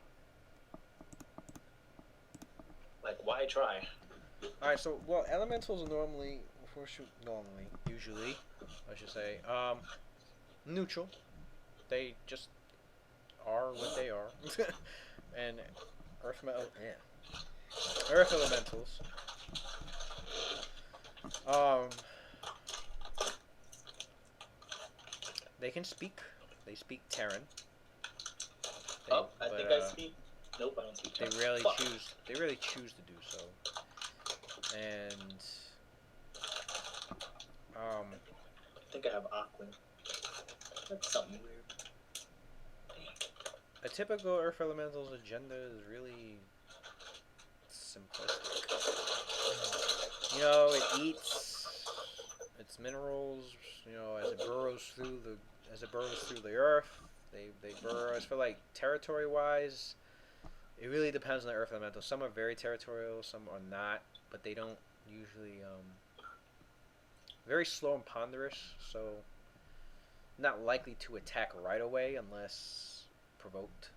Like, why try? Alright, so, well, elementals are usually, I should say, neutral. They just are what they are. And earth elementals. They can speak. They speak Terran. I think I speak. Nope, I don't speak Terran. They rarely choose to do so. And I think I have Aquan. That's something weird. a typical Earth Elemental's agenda is really simplistic. You know, it eats, its minerals. You know, as it burrows through the earth, they burrow. I feel like territory wise, it really depends on the earth elemental. Some are very territorial, some are not, but they don't usually very slow and ponderous. So not likely to attack right away unless provoked.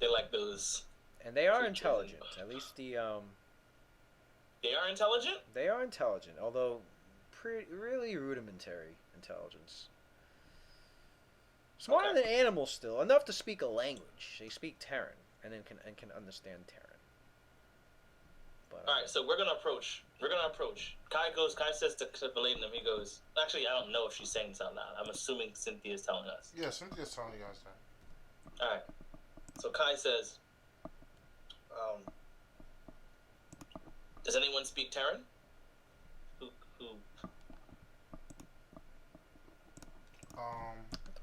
They like those. And they are intelligent. At least the They are intelligent? They are intelligent, although really rudimentary intelligence. Smarter than animals still, enough to speak a language. They speak Terran and then can understand Terran. But all right, so we're gonna approach. Kai says to Valenum, he goes, actually, I don't know if she's saying this out loud. I'm assuming Cynthia's telling us. Yeah, Cynthia's telling you guys that. All right. So Kai says, does anyone speak Terran? Who?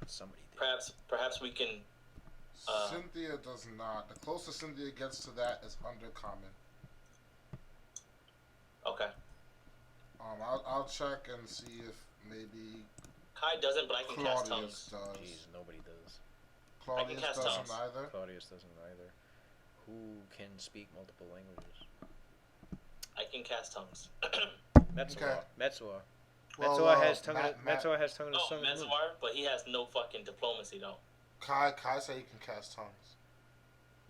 Somebody did. Perhaps we can. Cynthia does not. The closest Cynthia gets to that is Undercommon. Okay. I'll check and see if maybe Kai doesn't, but I can cast Claudius tongues. does. Jeez, nobody does. Claudius cast doesn't tongues. either. Claudius doesn't either. Who can speak multiple languages? I can cast tongues. Metzor. Well, Metzor has tongue. Metzor has tongue of the Oh, sun. and the moon. Metzor, but he has no fucking diplomacy though. Kai said he can cast tongues,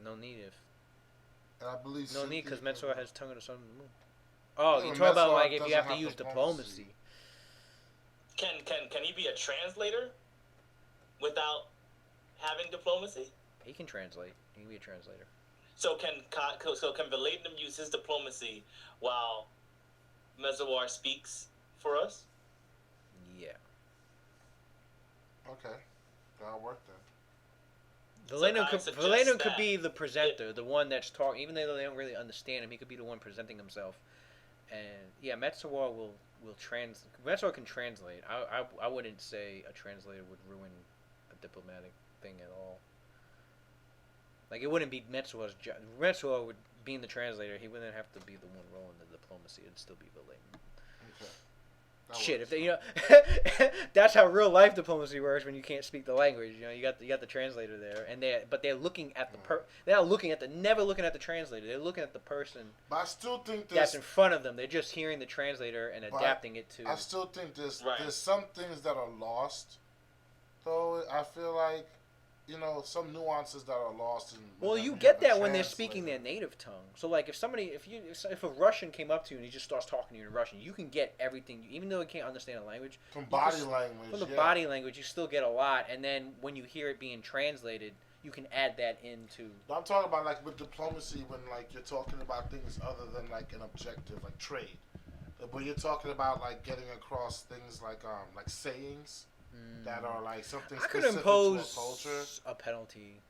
No need if. and I believe No need Cynthia because can- Metzor has tongue of the sun and the moon. Oh, Yeah, you but talk about Metzor like if you doesn't have to have use diplomacy. diplomacy. Can he be a translator without having diplomacy? He can translate. He can be a translator. So can Valenum use his diplomacy while Mezzawar speaks for us? Yeah. Okay, that'll work then. Valenum Kai suggests could that be the presenter, the one that's talking. Even though they don't really understand him, he could be the one presenting himself. And yeah, Metzor will Metzor can translate. I wouldn't say a translator would ruin a diplomatic thing at all. Like it wouldn't be Metzor's job. Metzor would being the translator. He wouldn't have to be the one rolling the diplomacy. It'd still be Valenum. Okay. That Shit, works. if they, that's how real life diplomacy works when you can't speak the language. You got the translator there, and they're looking at they're not looking at never looking at the translator. They're looking at the person But I still think that's in front of them. They're just hearing the translator and But adapting it to. I still think there's Right. there's some things that are lost, though. I feel like, some nuances that are lost. Well, whenever you have get a that when they're speaking translator. their native tongue. So, like, if a Russian came up to you and he just starts talking to you in Russian, you can get everything, even though he can't understand a language. From body language. From the yeah. body language, you still get a lot, and then when you hear it being translated, you can add that into. But I'm talking about like with diplomacy when like you're talking about things other than like an objective like trade. When you're talking about like getting across things like sayings that are like something I could specific impose to a culture. a penalty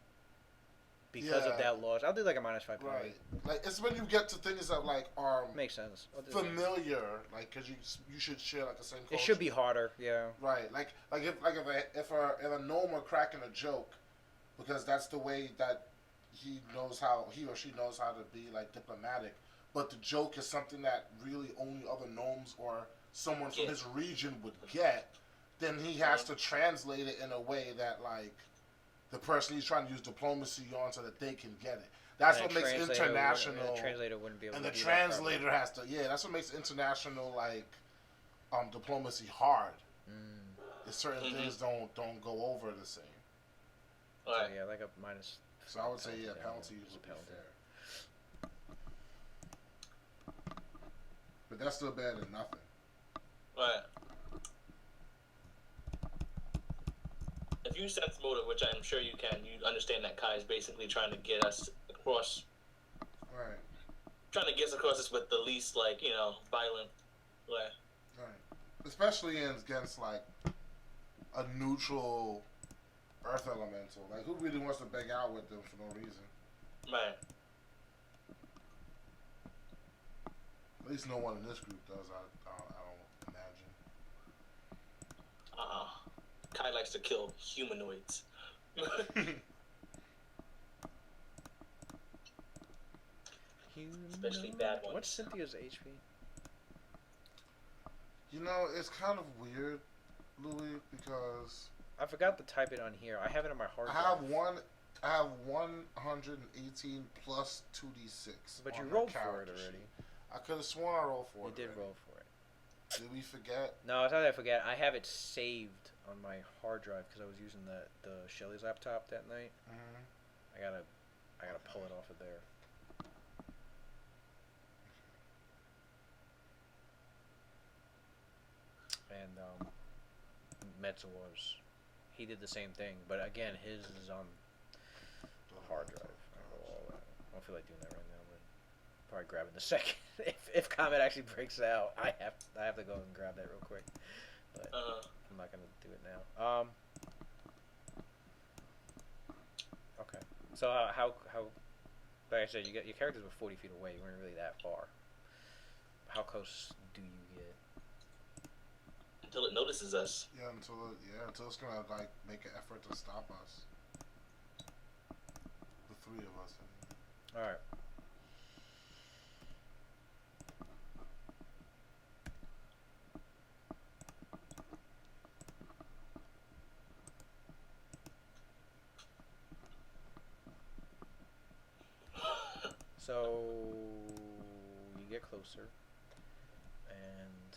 because of Yeah. that loss. I'll do like a -5 penalty. Right. Like it's when you get to things that like are Makes sense. I'll do that. familiar, like because you should share like the same culture. It should be harder, yeah. Right, if a gnome are cracking a joke, because that's the way that he or she knows how to be like diplomatic. But the joke is something that really only other gnomes or someone from his region would get. Then he has to translate it in a way that like the person he's trying to use diplomacy on so that they can get it. That's And what a makes translator international. The translator wouldn't be able And to the do that properly. translator has to, that's what makes international like diplomacy hard. Is certain things don't go over the same. All right. So, yeah, like a minus. So I would say penalty penalty is a would be penalty. fair. But that's still better than nothing. All right. If you sense motive, which I'm sure you can, you understand that Kai is basically trying to get us across. Right. Trying to get us across this with the least violent way. Right. Especially against like a neutral earth elemental. Like who really wants to bang out with them for no reason? Right. At least no one in this group does. I don't imagine. Kai likes to kill humanoids. Especially bad ones. What's Cynthia's HP? You know, it's kind of weird, Louis, because I forgot to type it on here. I have it on my hard I drive. have one. I have 118 plus 2d6. But you on rolled her for it character already. sheet. I could have sworn I rolled for You it. did already. roll for it. Did we forget? No, it's not that I forget. I have it saved on my hard drive because I was using the Shelly's laptop that night. Mm-hmm. I gotta pull it off of there. And Metzawar's, he did the same thing, but again, his is on the hard drive. I don't feel like doing that right now, but probably grab it in a second. if Comet actually breaks out, I have to go and grab that real quick. But I'm not gonna do it now. Okay. So how like I said, your characters were 40 feet away. You weren't really that far. How close do you get? Until it notices us. Until it's gonna like make an effort to stop us. The three of us. All right. So you get closer, and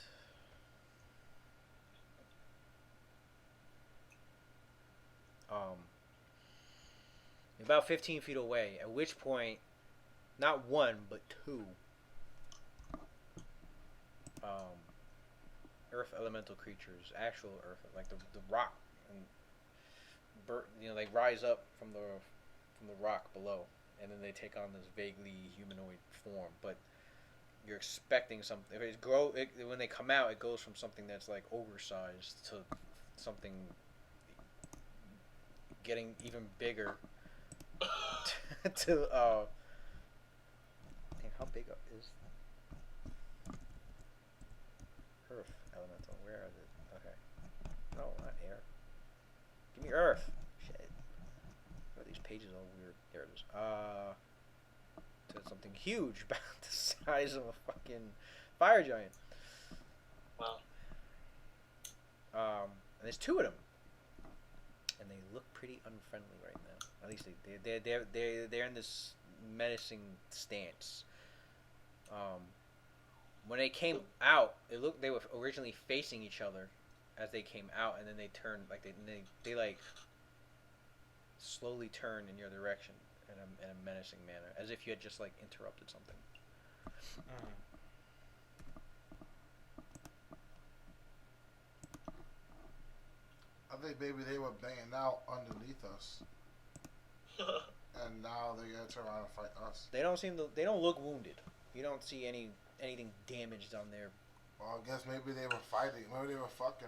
about 15 feet away. At which point, not one but two earth elemental creatures, actual earth, like the rock, and they rise up from the rock below, and then they take on this vaguely humanoid form. But you're expecting something. If when they come out, it goes from something that's like oversized to something getting even bigger. to how big is Earth elemental? Where is it? Okay. No, not air. Give me Earth. Shit. Why are these pages all weird? There it is. To something huge, about the size of a fucking fire giant. Wow. And there's two of them, and they look pretty unfriendly right now. At least they're in this menacing stance. When they came out, they were originally facing each other as they came out, and then they turned like they like slowly turned in your direction in a menacing manner, as if you had just like interrupted something. I think maybe they were banging out underneath us, and now they're gonna turn around and fight us. They don't look wounded. You don't see anything damaged on their. Well, I guess maybe they were fighting. Maybe they were fucking.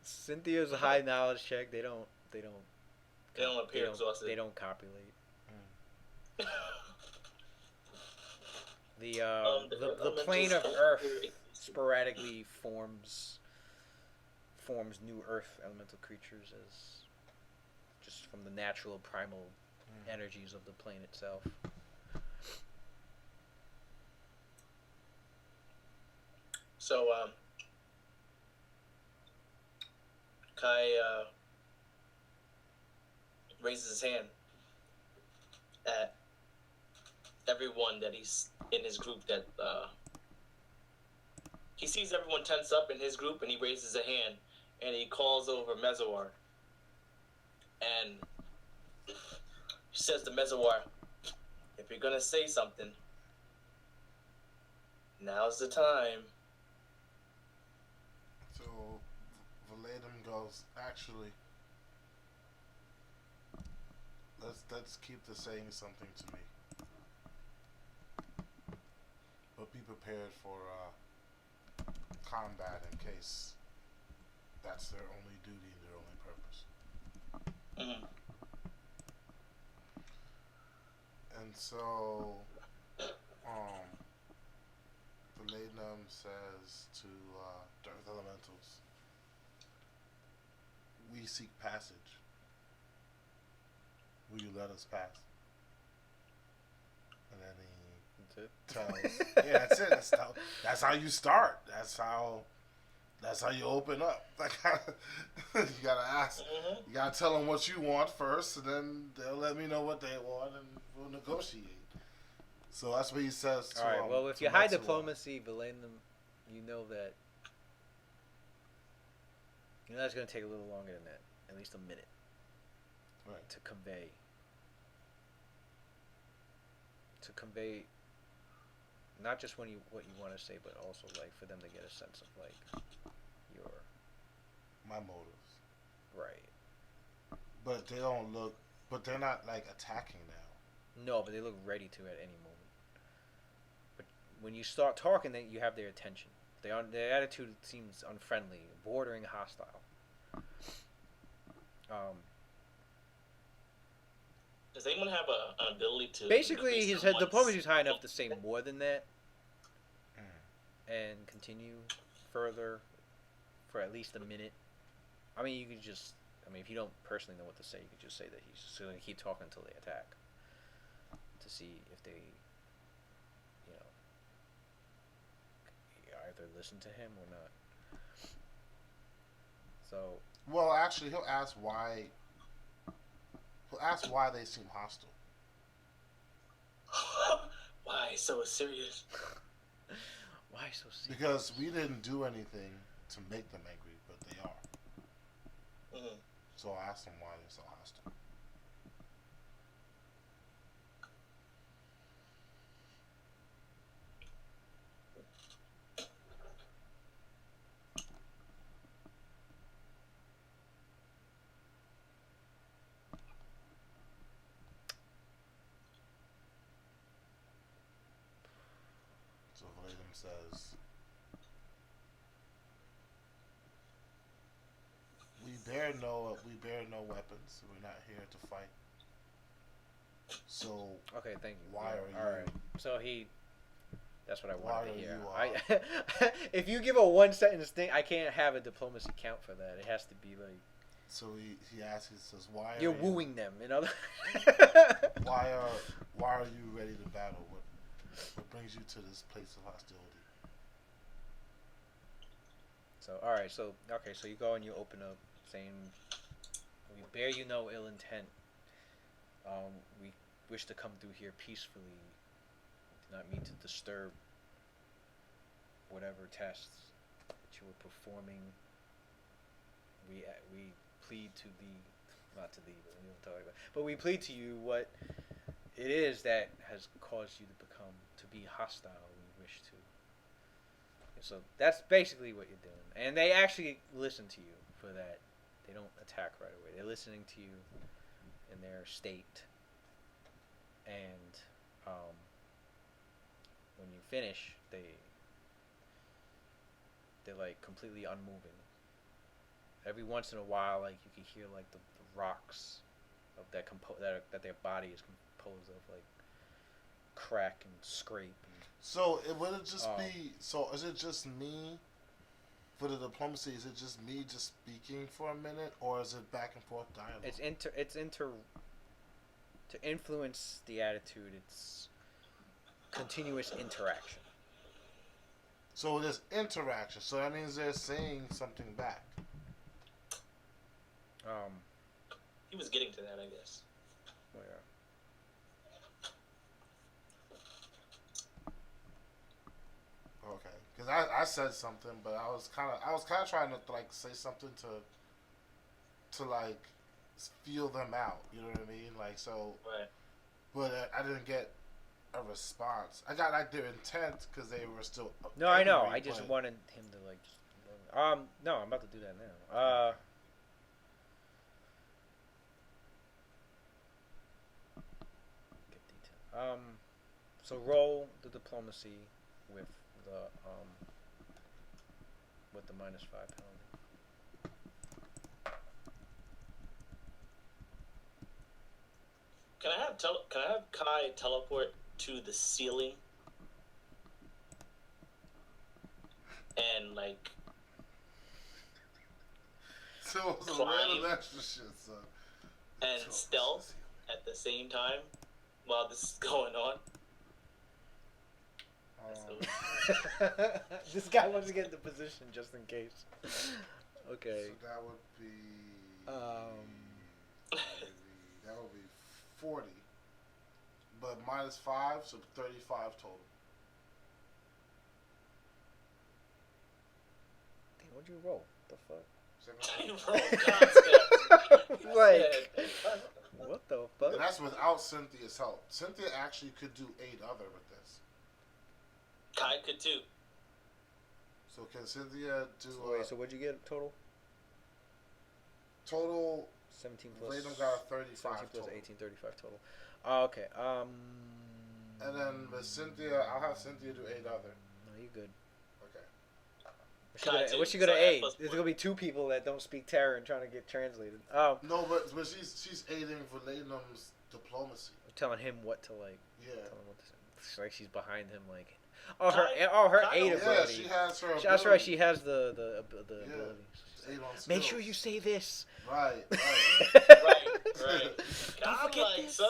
Cynthia's a high knowledge check. They don't appear exhausted. They don't copulate. The plane of Earth sporadically forms new Earth elemental creatures as just from the natural primal energies of the plane itself. So Kai raises his hand at everyone that he's in his group. That he sees everyone tense up in his group, and he raises a hand and he calls over Mezawar, and he says to Mezawar, "If you're gonna say something, now's the time." So Valadum goes, actually, let's keep the saying something to me. But be prepared for combat in case that's their only duty and their only purpose. Mm-hmm. And so, Valadum says to the Earth Elementals, "We seek passage. Will you let us pass?" And then he tells. Yeah, that's it. That's how you start. That's how you open up. Like, you gotta ask. Mm-hmm. You gotta tell them what you want first, and then they'll let me know what they want, and we'll negotiate. So that's what he says to All right. Well, if to you hide Matsuo. diplomacy, belaying them, you know that it's going to take a little longer than that. At least a minute. Right. To convey. Not just what you want to say, but also like for them to get a sense of like your My motives. right. But they don't look. But they're not like attacking now. No, but they look ready to at any moment. But when you start talking, then you have their attention. Their attitude seems unfriendly, bordering hostile. Does anyone have an ability to Basically, increase his head someone's- diplomacy is high enough to say more than that, and continue further for at least a minute. I mean, you could just. I mean, if you don't personally know what to say, you could just say that he's just going to keep talking until they attack. To see if they, either listen to him or not. So. Well, actually, he'll ask why. He'll ask why they seem hostile. Why so serious? Why so serious? Because we didn't do anything to make them angry, but they are. Mm-hmm. So I asked them why they're so hostile. So Valadum says, we bear no weapons. We're not here to fight. So Okay, thank you. why are you? All right. So he. That's what I Why wanted to are hear. you, If you give a one sentence thing, I can't have a diplomacy count for that. It has to be like. So he asks. He says, "Why You're are wooing you, them, you know. Why are you ready to battle? What brings you to this place of hostility?" So all right, so okay, so you go and you open up, saying, "We bear you no ill intent. We wish to come through here peacefully. Do not mean to disturb whatever tests that you were performing. We plead to thee, not to thee, but we don't talk about. But we plead to you what it is that has caused you to be hostile. We wish to." So that's basically what you're doing, and they actually listen to you for that. They don't attack right away. They're listening to you in their state, and when you finish, they're like completely unmoving. Every once in a while, like you can hear like the rocks of that their body is composed of, like crack and scrape. So would it just be? So is it just me? For the diplomacy, is it just me just speaking for a minute, or is it back and forth dialogue? To influence the attitude. It's continuous interaction. So there's interaction. So that means they're saying something back. He was getting to that, I guess. Where? Okay, because I said something, but I was kind of trying to like say something to like feel them out. You know what I mean? Like so. Right. But I didn't get a response. I got like their intent because they were still. No, angry, I know. I just wanted him to like. No, I'm about to do that now. Get detail. So roll the diplomacy with the -5 penalty. Can I have Kai teleport to the ceiling and like So it was a climb random extra shit, son. and stealth at the same time while this is going on? This guy wants to get into position just in case. Okay. So that would be. That would be 40. But -5, so 35 total. Damn, what'd you roll? The fuck? Like, what the fuck? And that's without Cynthia's help. Cynthia actually could do 8 other with this. Kai could too. So can Cynthia do? Wait, so what'd you get total? Total. 17 plus. Latham got a 35 17 plus total. 18, 35 total. Oh, okay. And then with Cynthia, I'll have Cynthia do 8 other. No, you good. Okay. What's she gonna aid? There's gonna be 2 people that don't speak Terran trying to get translated. No, but she's aiding for Latham's diplomacy. Telling him what to like. Yeah. Telling him what to say. It's like she's behind him, like. Her aid Yeah, ability. she has her. Ability. That's right. She has the ability. Aid on Make skills. sure you say this. Right. Right. Don't forget like, this. son.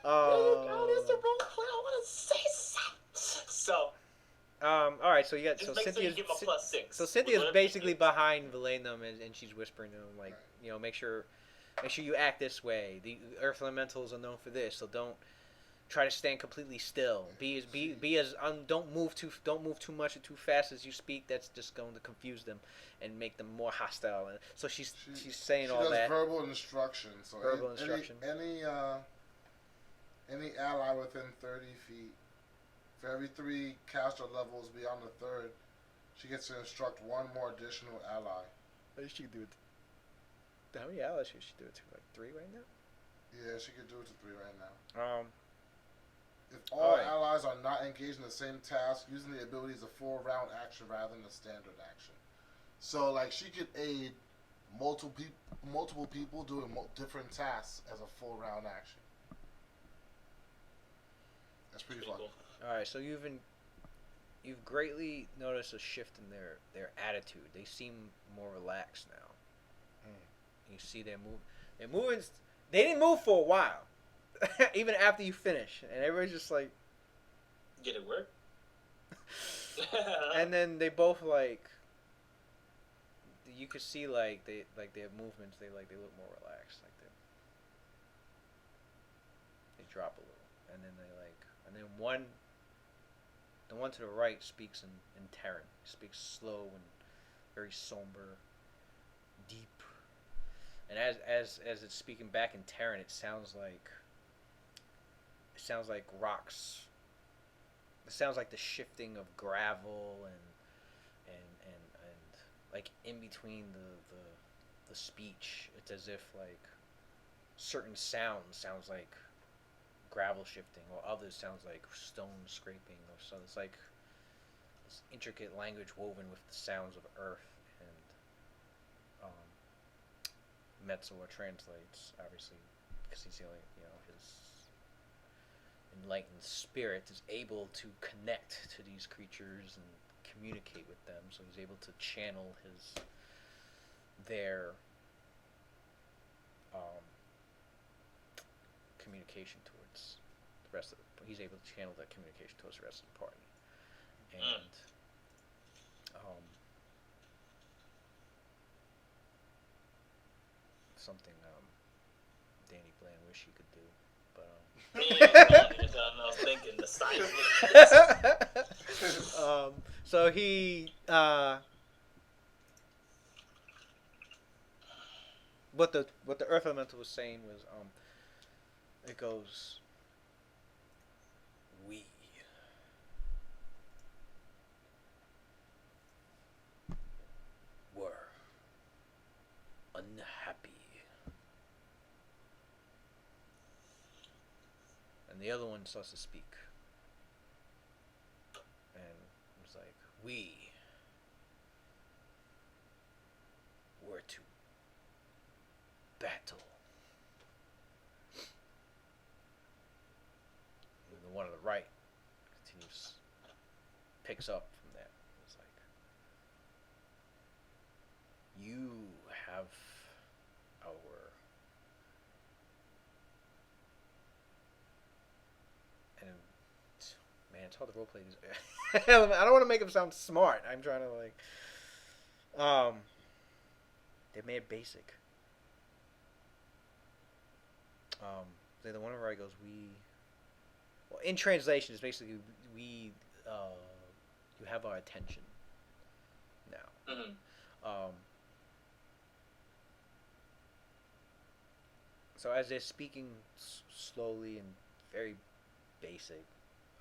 God, it's the wrong play. I want to say something. So. All right. So you got Just make sure you give him a +6. So Cynthia's basically behind Valenum, and she's whispering to him like, make sure you act this way. The Earth Elementals are known for this, so don't try to stand completely still. Don't move too much or too fast as you speak. That's just going to confuse them and make them more hostile. And so she's saying all that. She does verbal instruction. So verbal instruction. Any ally within 30 feet, for every 3 caster levels beyond the 3rd, she gets to instruct 1 more additional ally. She can do it. How many allies should she do it to? Like 3 right now? Yeah, she could do it to 3 right now. If all right. allies are not engaged in the same task, using the ability is a full round action rather than a standard action. So, like, she could aid multiple people doing different tasks as a full round action. That's pretty fun. Cool. All right, so you've greatly noticed a shift in their attitude. They seem more relaxed now. You see they're moving. They didn't move for a while, even after you finish, and everybody's just like, Get it work? and then they both like. You could see like they have movements. They look more relaxed. Like they drop a little, and then the one to the right speaks in Terran. He speaks slow and very somber, deep. And as it's speaking back in Terran, it sounds like rocks. It sounds like the shifting of gravel and like in between the speech. It's as if like certain sounds like gravel shifting, or others sounds like stone scraping, or so. It's like this intricate language woven with the sounds of earth. And Metzoa translates, obviously, because he's the only, his enlightened spirit is able to connect to these creatures and communicate with them. So he's able to channel their communication towards the rest of he's able to channel that communication towards the rest of the party. And something Danny Bland wish he could do, but I was thinking the science. so he what the Earth Elemental was saying was it goes, we were unhappy. And the other one starts to speak. And it was like, we were to battle. And the one on the right continues, picks up from that. It's like, you have our and man, it's hard to roleplay these. I don't want to make them sound smart. I'm trying to they made it basic. The one where it goes, well, in translation, it's basically we, you have our attention now. Mm-hmm. So as they're speaking slowly and very basic,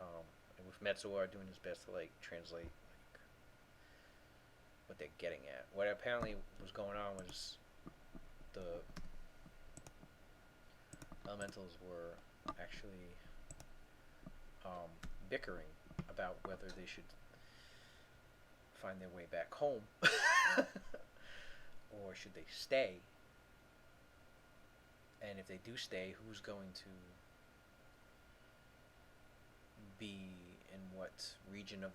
and with Metsuar doing his best to translate what they're getting at. What apparently was going on was the elementals were actually bickering about whether they should find their way back home or should they stay. And if they do stay, who's going to be in what region of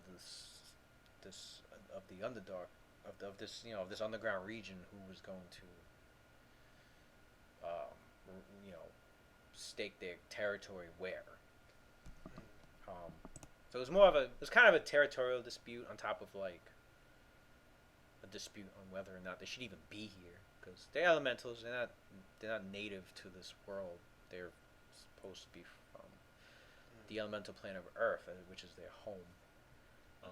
this of the Underdark of this this underground region? Who was going to stake their territory where? So it was kind of a territorial dispute on top of a dispute on whether or not they should even be here, because they're elementals. They're not native to this world. They're supposed to be from the elemental plane of Earth, which is their home. So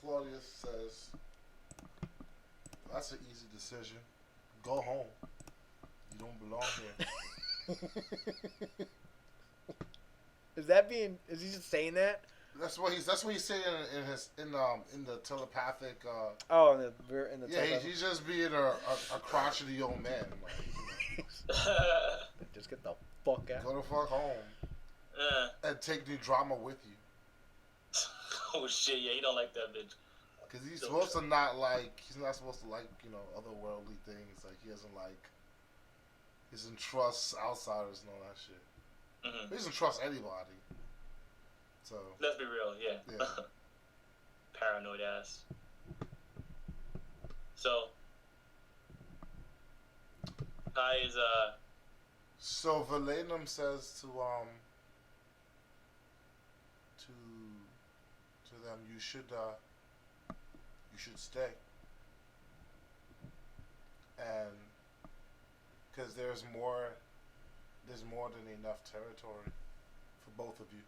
Claudius says, "That's an easy decision. Go home. You don't belong here." Is he just saying that? That's what he's saying in the telepathic. In the yeah, he's just being a crotchety old man. Just get the fuck out. Go the fuck home. And take the drama with you. Oh shit! Yeah, he don't like that bitch. Because he's supposed to not like. He's not supposed to like otherworldly things. Like he doesn't like. He doesn't trust outsiders and all that shit. Mm-hmm. He doesn't trust anybody. So let's be real, yeah. Paranoid ass. So Kai is So Valenum says to them, you should stay, and because there's more than enough territory for both of you.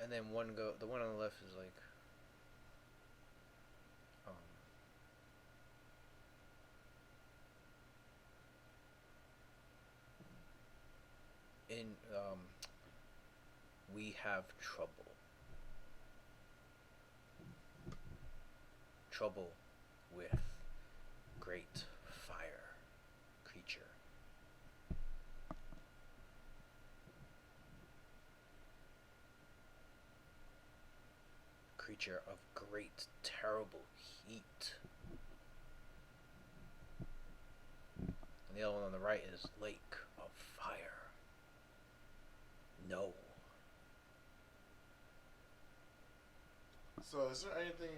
And then the one on the left is we have trouble with great fire creature. Creature of great terrible heat. And the other one on the right is Lake of Fire. No. So is there anything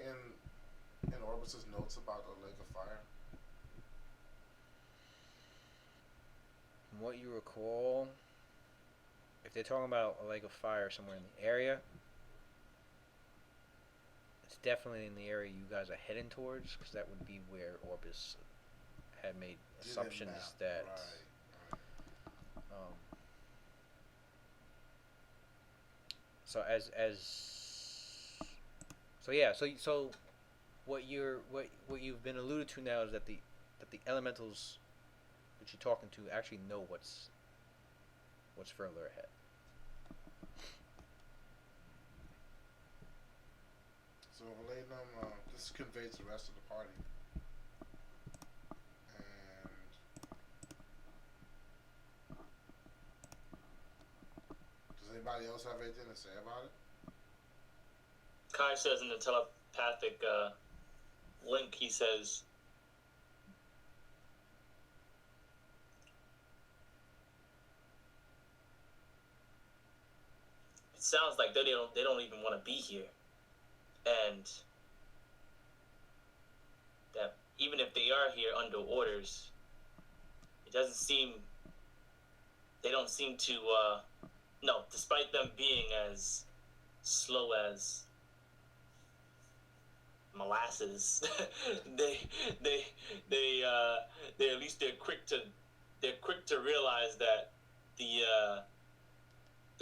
in Orbis's notes about the Lake of Fire? From what you recall, if they're talking about a Lake of Fire somewhere in the area, it's definitely in the area you guys are heading towards, because that would be where Orbis had made assumptions that. Right. So what you've been alluded to now is that the elementals that you're talking to actually know what's further ahead. So Valenum, this conveys the rest of the party. And does anybody else have anything to say about it? Kai says in the telepathic link, he says, it sounds like they don't even want to be here, and that even if they are here under orders, it doesn't seem. They don't seem to. No, despite them being as slow as molasses, they at least they're quick to realize that the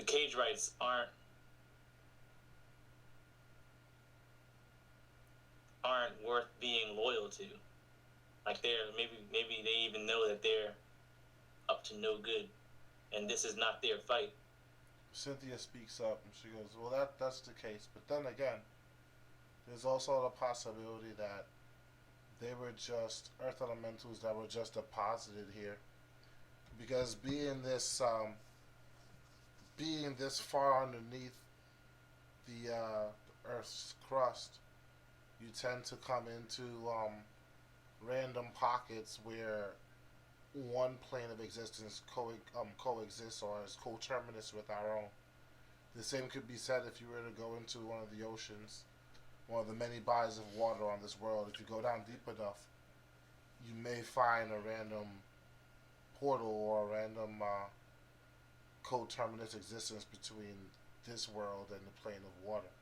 cage rights aren't worth being loyal to. Like maybe they even know that they're up to no good, and this is not their fight. Cynthia speaks up and she goes, "Well, that's the case, but then again, there's also the possibility that they were just earth elementals that were just deposited here, because being this far underneath the Earth's crust, you tend to come into random pockets where one plane of existence coexists or is coterminous with our own. The same could be said if you were to go into one of the oceans, one of the many bodies of water on this world. If you go down deep enough, you may find a random portal or a random coterminous existence between this world and the plane of water.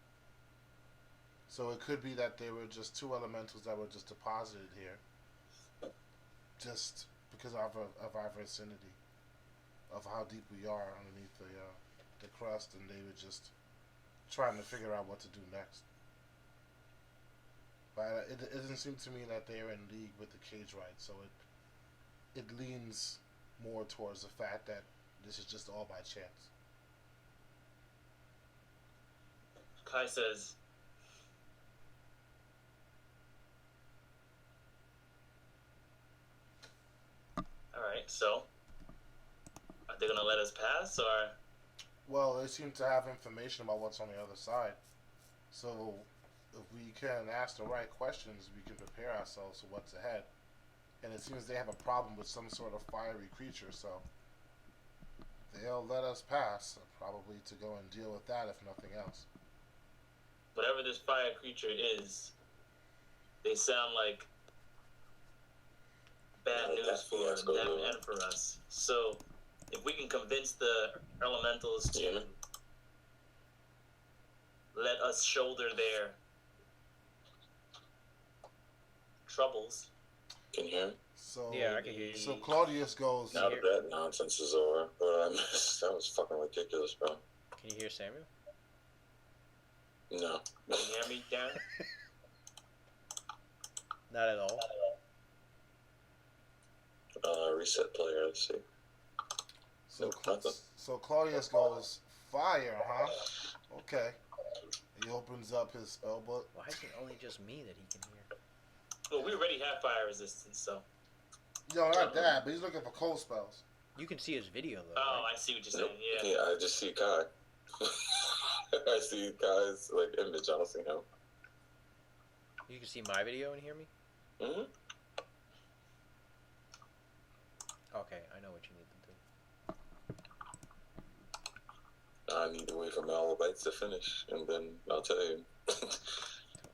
So it could be that they were just two elementals that were just deposited here, just because of our vicinity, of how deep we are underneath the crust, and they were just trying to figure out what to do next. But it doesn't seem to me that they are in league with the cage rights, so it leans more towards the fact that this is just all by chance. Kai says, "Alright, so are they gonna let us pass, or?" Well, they seem to have information about what's on the other side. So if we can ask the right questions, we can prepare ourselves for what's ahead. And it seems they have a problem with some sort of fiery creature, so they'll let us pass, probably to go and deal with that, if nothing else. Whatever this fire creature is, they sound like bad news for them and for us. So if we can convince the elementals to let us shoulder their troubles. Can you hear me? So Yeah, I can hear you. So Claudius goes, Now that that nonsense is over, but I missed, that was fucking ridiculous, bro. Can you hear Samuel? No. Can you hear me, Darren? Not at all. Reset player, let's see. so Claudius goes, "Fire, huh? Okay." He opens up his spell book. Why is it only just me that he can hear? Well, we already have fire resistance, so. Yo, not that, but he's looking for cold spells. You can see his video though. Oh, Right? I see what you're saying. Nope. Yeah. Yeah, I just see Kai. I see Kai's like image. I don't see him. You can see my video and hear me. Mm-hmm. Okay, I know what you need to do. I need to wait for Malabites to finish, and then I'll tell you. Oh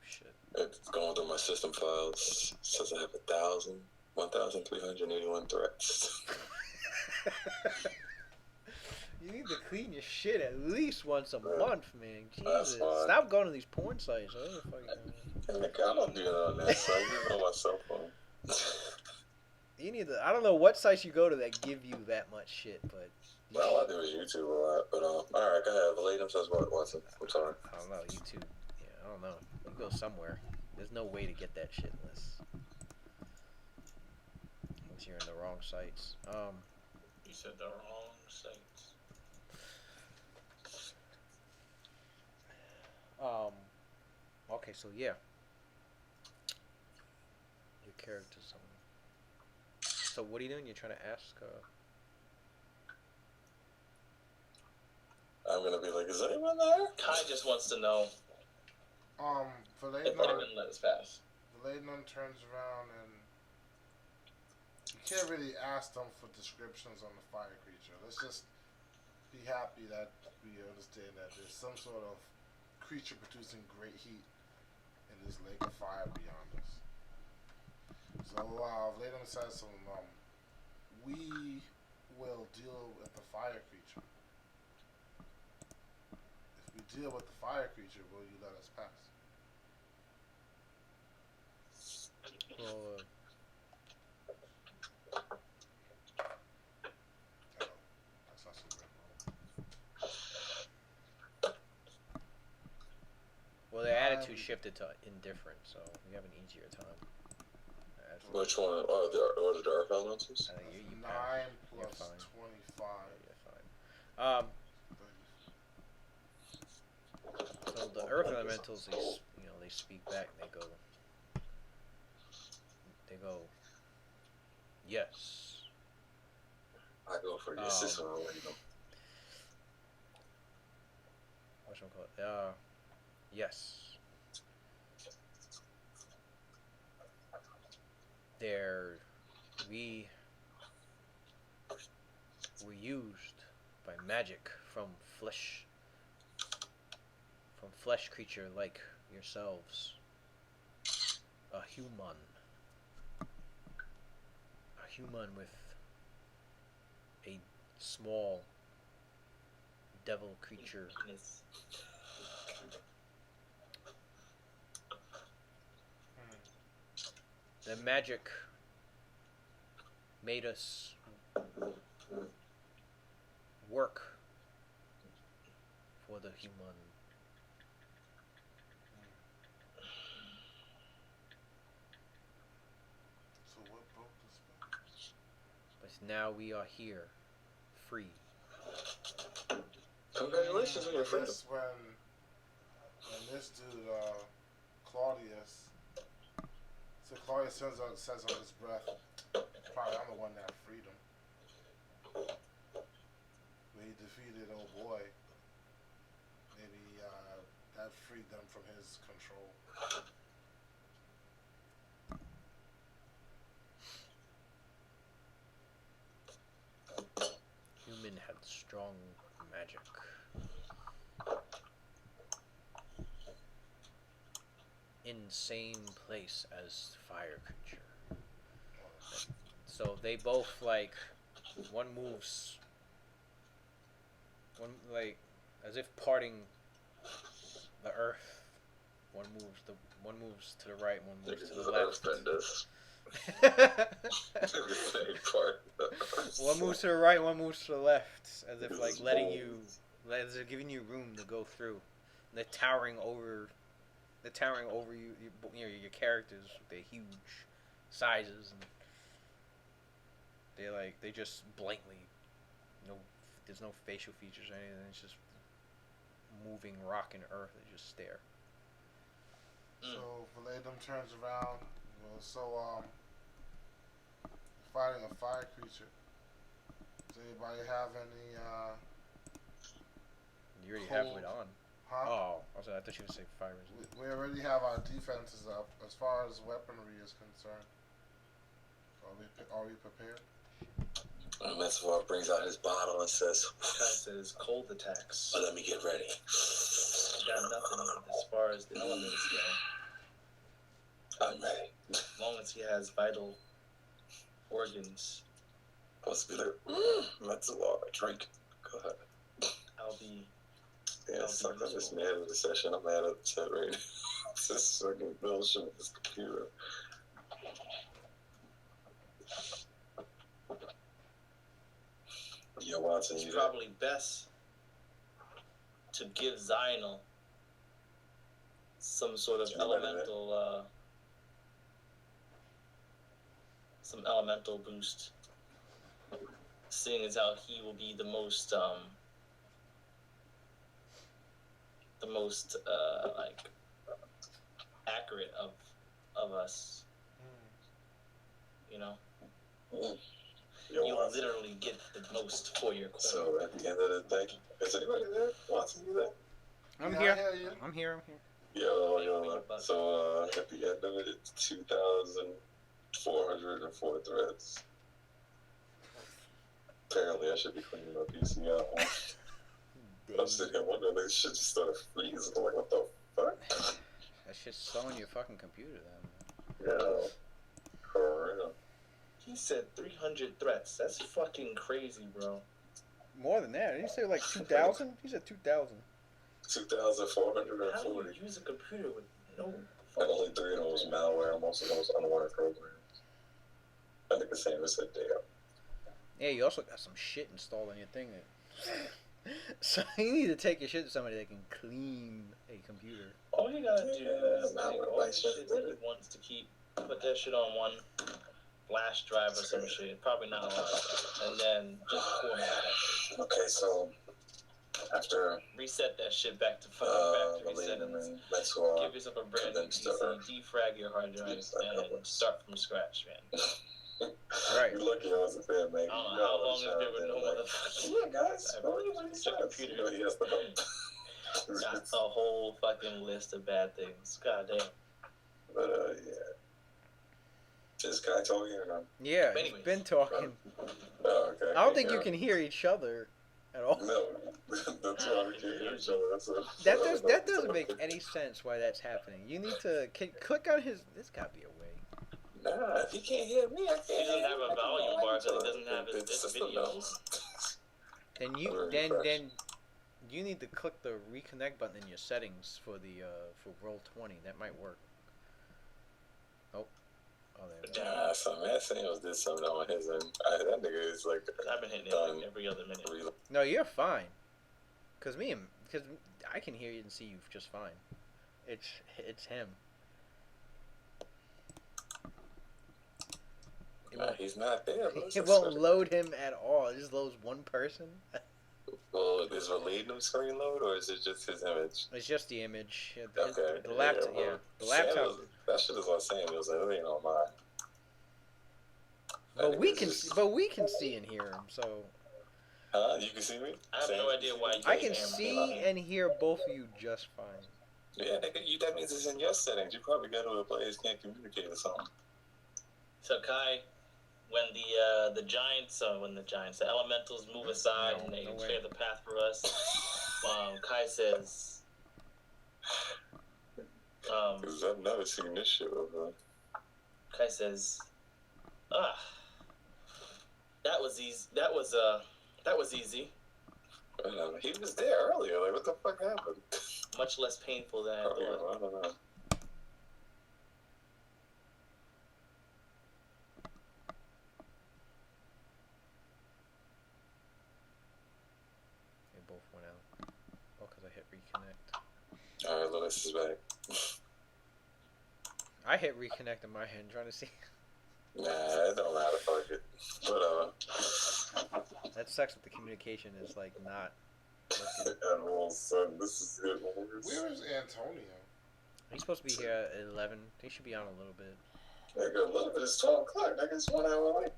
shit. It's going through my system files. It says I have 1,381 threats. You need to clean your shit at least once a month, man. That's Jesus, fine. stop going to these porn sites. What the fuck? And I don't do it on that site. You know my cell phone. You need to. I don't know what sites you go to that give you that much shit, but. Well, I do is YouTube a lot, but all right, go ahead. The lady says what, Watson? I'm sorry. I don't know, YouTube. Yeah, I don't know. You go somewhere. There's no way to get that shit unless you're in the wrong sites. You said the wrong sites. Okay, so yeah. Your character's So what are you doing? You're trying to ask, I'm gonna be like, is anyone there? Kai just wants to know For if they're Laidnum, gonna let us pass. the Laidnum turns around and you can't really ask them for descriptions on the fire creature. Let's just be happy that we understand that there's some sort of creature producing great heat in this lake of fire beyond us. So, Vladimir says some, we will deal with the fire creature. If we deal with the fire creature, will you let us pass? Well, Oh, that's not so great. well, their attitude shifted to indifferent, so we have an easier time. Which one? The Dark Elementals? I think you 9 You're plus fine. 25. Yeah, you're fine. So the Earth Elementals, they speak back. And they go, yes. I go for the assistant role. Whatchamacallit? Yes. We were used by magic from flesh creature like yourselves. A human with a small devil creature. Yes. The magic made us work for the human. So what broke the spell? But now we are here, free. Congratulations on your freedom. This when this dude, Claudius, so Claudius says on his breath, probably I'm the one that freed him. When he defeated old boy, maybe that freed them from his control. Human had strong magic. In same place as fire creature. So they both one moves as if parting the earth. One moves to the right, one moves to the left. One moves to the right, one moves to the left, as if as if giving you room to go through. And they're towering over you, your characters with their huge sizes, and they just blatantly, there's no facial features or anything. It's just moving rock and earth. They just stare. So Valedum turns around. Fighting a fire creature. Does anybody have any? You already have it on. Huh? Oh, I thought you would say fire. We already have our defenses up. As far as weaponry is concerned, are we prepared? Metaphor brings out his bottle and says, cold attacks. "Let me get ready." Got nothing as far as the elements go. I'm ready. As long as he has vital organs. Supposed to be like, Metaphor, drink. Go ahead. I'll be. Yeah, suck on this man in the session. I'm mad at the chat right now. It's just fucking bullshit with this computer. Yeah, Watson, it's probably best to give Zionel some sort of elemental boost, seeing as how he will be the most accurate of us. You know. You'll literally get the most for your coin. So at the end of the day, is anybody there? Watson, you there? I'm here. I'm here. Yo. So at the end of it, it's 2,404 threads. Apparently, I should be cleaning my PC out. I'm sitting here wondering, this shit just started freezing. I'm like, what the fuck? That shit's slow on your fucking computer, then. Yeah. He said 300 threats. That's fucking crazy, bro. More than that. Did he say like 2,000? He said 2,000. 2,440. How do you use a computer with no And fucking... only 3 of them was malware, and most of them was unwanted programs. I think the same as said damn. Yeah, you also got some shit installed on your thing. So you need to take your shit to somebody that can clean a computer. All you gotta do is take all the shit that he wants to keep, put that shit on one flash drive or some shit, probably not a lot, and then just format that shit. Okay, so after reset that shit back to fucking factory settings. Give yourself a brand new PC, defrag your hard drives, and start from scratch, man. Right. You're lucky I was a fan, man. I don't know how long it's been with no motherfucking... Yeah, guys. Your computer. That's a whole fucking list of bad things. God damn. But, yeah. Is Kai talking or not? Yeah, he's been talking. Oh, okay. I don't think you can hear each other at all. No, that's why we can't hear each other. That doesn't make any sense why that's happening. You need to click on his... There's gotta be a way. Nah, if he can't hear me, I can't. He doesn't have a volume bar because he doesn't have his videos. Then you need to click the reconnect button in your settings for the for Roll20. That might work. Oh, there. Nah, some man Samuels did something on his end. That nigga is like. I've been hitting it like every other minute. No, you're fine. Cause I can hear you and see you just fine. It's him. He's not there. It won't load him at all. It just loads one person. Well, is it leading him screen load or is it just his image? It's just the image. Okay. The laptop. Yeah, the laptop. That shit is on Samuel's. It ain't on mine. But we can see and hear him. So. You can see me? I have no idea why. I can see and hear both of you just fine. Yeah, that means it's in your settings. You probably got to a place can't communicate or something. So Kai, when the elementals move aside and they clear the path for us, Kai says, Because I've never seen this shit before. Kai says, that was easy. That was easy. He was there earlier. Like, what the fuck happened? Much less painful than I thought. I don't know. Because I hit reconnect. Alright, Lewis is back. I hit reconnect in my hand trying to see. Nah, it don't matter, fuck it. Whatever. That sucks that the communication is like not working. Admiral, son, this is good. Where is Antonio? He's supposed to be here at 11. He should be on a little bit. Nigga, a little bit. It's 12 o'clock. Nigga, it's 1 hour late.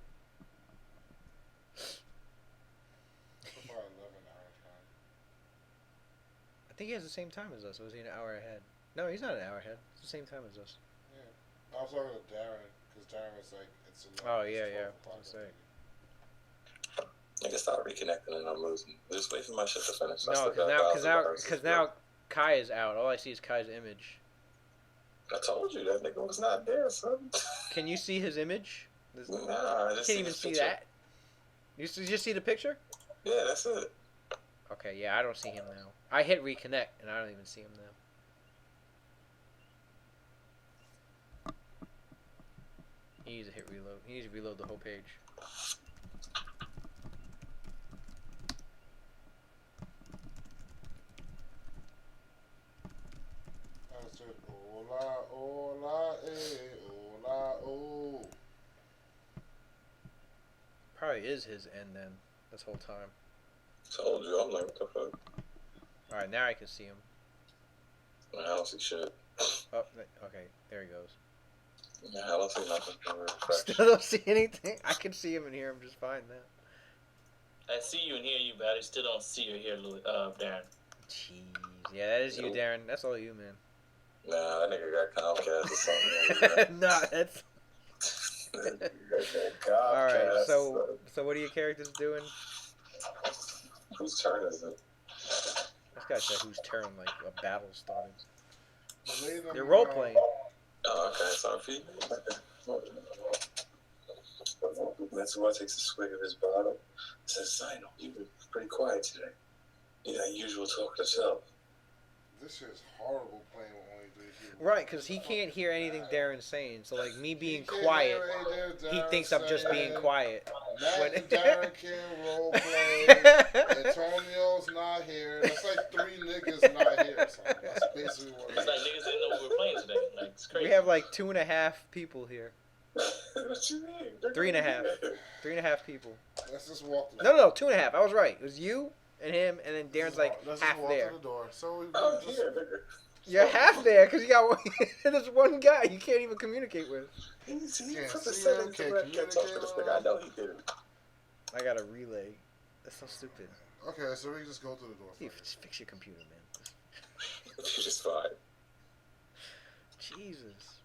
About 11 hour time. I think he has the same time as us. Or was he an hour ahead? No, he's not an hour ahead. It's the same time as us. Yeah. I was talking to Darren, because Darren was like, it's 11. Oh, yeah. Nigga, start reconnecting and I'm losing. Just wait for my shit to finish. No, because now Kai is out. All I see is Kai's image. I told you that nigga was not there, son. Can you see his image? Nah, I just can't even see picture. that. You just see the picture? Yeah, that's it. Okay, yeah, I don't see him now. I hit reconnect and I don't even see him now. He needs to hit reload. He needs to reload the whole page. I said, hola, hola, hola, oh. Probably is his end then, this whole time. Told you, I'm like, what the fuck? Alright, now I can see him. I don't see shit. Oh, okay, there he goes. Yeah, I don't see nothing. Still don't see anything? I can see him and hear him just fine now. I see you and hear you, but I still don't see or hear Darren. Jeez. Yeah, that is you, Darren. That's all you, man. Nah, that nigga got Comcast or something. Nah, that's... Alright, so what are your characters doing? Whose turn is it? This guy said whose turn, like a battle started. They're They're role-playing. Oh, okay, so if he... Mentor takes a swig of his bottle. Says, "Lionel, you've been pretty quiet today. You that usual talkative self." This shit is horrible playing with only 3 people. Right, because he can't hear anything Darren's saying. So like me being He can't quiet, hear anything he Darren's thinks I'm just being saying. quiet. Matt and Darren can't role play. Antonio's not here. That's like 3 niggas not here. So that's basically what it It's like is. niggas didn't know we were playing today. Like, it's crazy. We have like 2.5 people here. What you mean? 3.5. 3.5 people. Let's just walk through. No, 2.5. I was right. It was you and him, and then Darren's like Let's half just walk there. to the door. So we I'm just, here, nigga. You're half there because you got one, there's one guy you can't even communicate with. He Can't put the see settings him, to can't where I can't talk to communicate this with nigga. I him. know he did it. I got a relay. That's so stupid. Okay, so we just go through the door. Dude, first. just fix your computer, man. You're just fine. Jesus.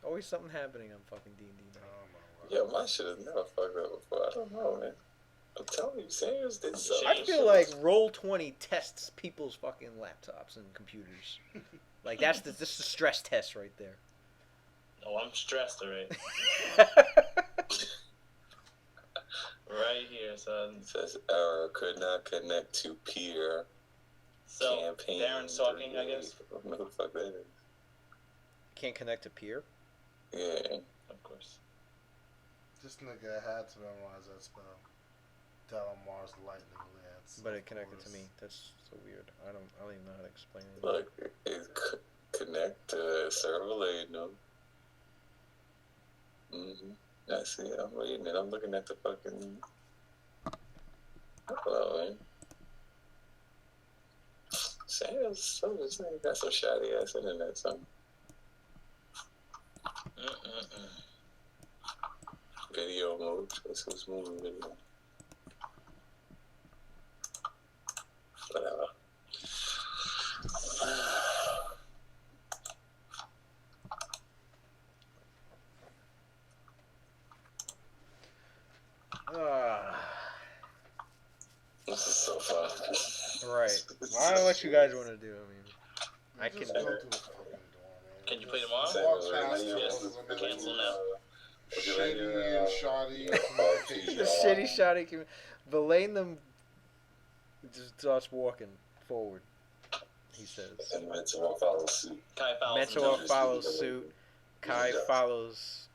Always something happening on fucking D&D now. Yeah, my shit has never fucked up before. I don't know, man. I'm telling you, Samuels did something. I feel like Roll20 tests people's fucking laptops and computers. Like this is the stress test right there. Oh, I'm stressed already. Right here, son. It says error could not connect to peer So, campaign. Darren's talking, I guess. I don't know who the fuck that is. Can't connect to peer. Yeah. Of course. This nigga had to memorize that spell. Delamar's lightning lance. But of it connected to course. me. That's so weird. I don't even know how to explain it. Look, connect to server laden. I see. I'm reading it. I'm looking at the fucking. Hello, man. Samuels, so this nigga got some shoddy ass internet, son. Video mode. Let's go smooth video. Whatever. This is so fun. Right. I don't know what you guys want to do. I mean, I Just can. go through the fucking door, man. Can you play tomorrow? Samuels, Walk right past now, it, Yes. walk to the Cancel middle. now. Shitty and shoddy communication. The shitty shotty. Verlaine them just starts walking forward. He says. And Mentor follows suit. Kai follows. Mentor follows suit. Kai follows.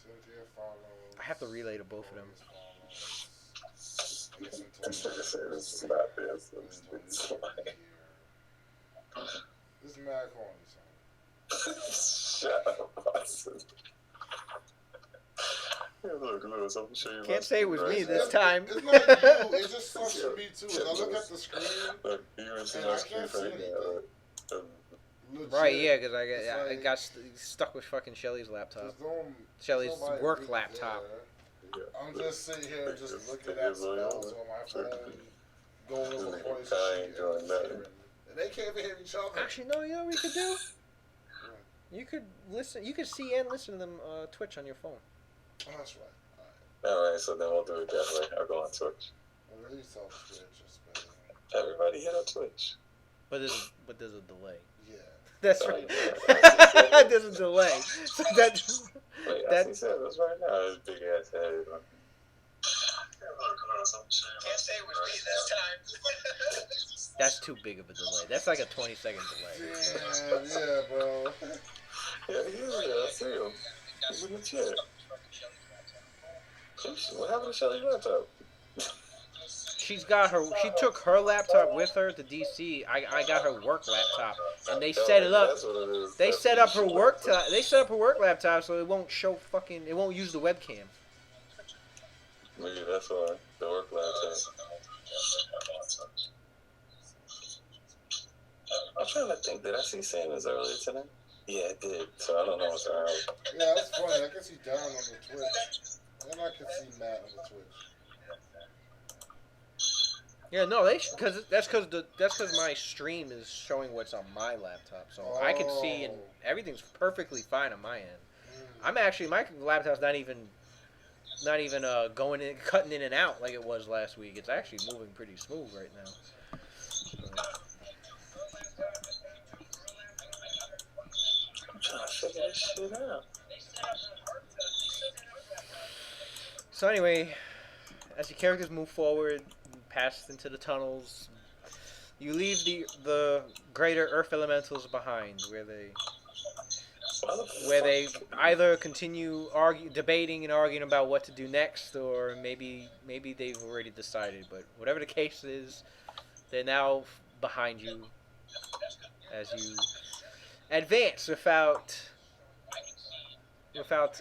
Cynthia follows. I have to relay to both of them. This nigga said it's not this. It's like. This is mad corny, son. Shut up, Boston. Hey, look, Lewis, I'm gonna show you. Can't say it was me right this now. time. It's not you. It just sucks for me too. As I look at the screen, Look, you can see and my I screen can't see right anything. now. Legit, Right, yeah, because It's I like- got stuck with fucking Shelly's laptop. just don't- Shelly's nobody work really laptop. there. I'm just sitting here just looking at spells on my phone, going over points I ain't and doing shit. nothing. And they can't even hear each other. Actually, no, you know what we could do? You could listen. You could see and listen to them Twitch on your phone. Oh, that's right. Alright, so then we'll do it that way. I'll go on Twitch. Well, at least I'll Twitch or spell. Everybody hit on Twitch. But there's a delay. Yeah. That's Oh, right. yeah. There's a delay. So that Wait, That- I see Samuels right now. His big ass head. Can't say it was me this time. that's too big of a delay. That's like a 20-second delay. Yeah, bro. Yeah, he is there. I see him. He's in the chair. What happened to Shelly's laptop? She took her laptop with her to DC. I got her work laptop, and they set it up. That's what it is. They That's set what up her she work. laptop. They set up her work laptop so it won't show fucking. It won't use the webcam. Maybe that's why. The work laptop. I'm trying to think. Did I see Sanders earlier tonight? Yeah, I did. So I don't know what's around. Yeah, that's funny. I can see Darren on the Twitch. And I can see Matt on the Twitch. Yeah, no, that's because my stream is showing what's on my laptop, so I can see and everything's perfectly fine on my end. I'm actually my laptop's not even going in, cutting in and out like it was last week. It's actually moving pretty smooth right now. I'm trying to figure this shit out. So anyway, as your characters move forward, past into the tunnels, you leave the greater Earth elementals behind, where they either continue debating and arguing about what to do next, or maybe they've already decided. But whatever the case is, they're now behind you as you advance without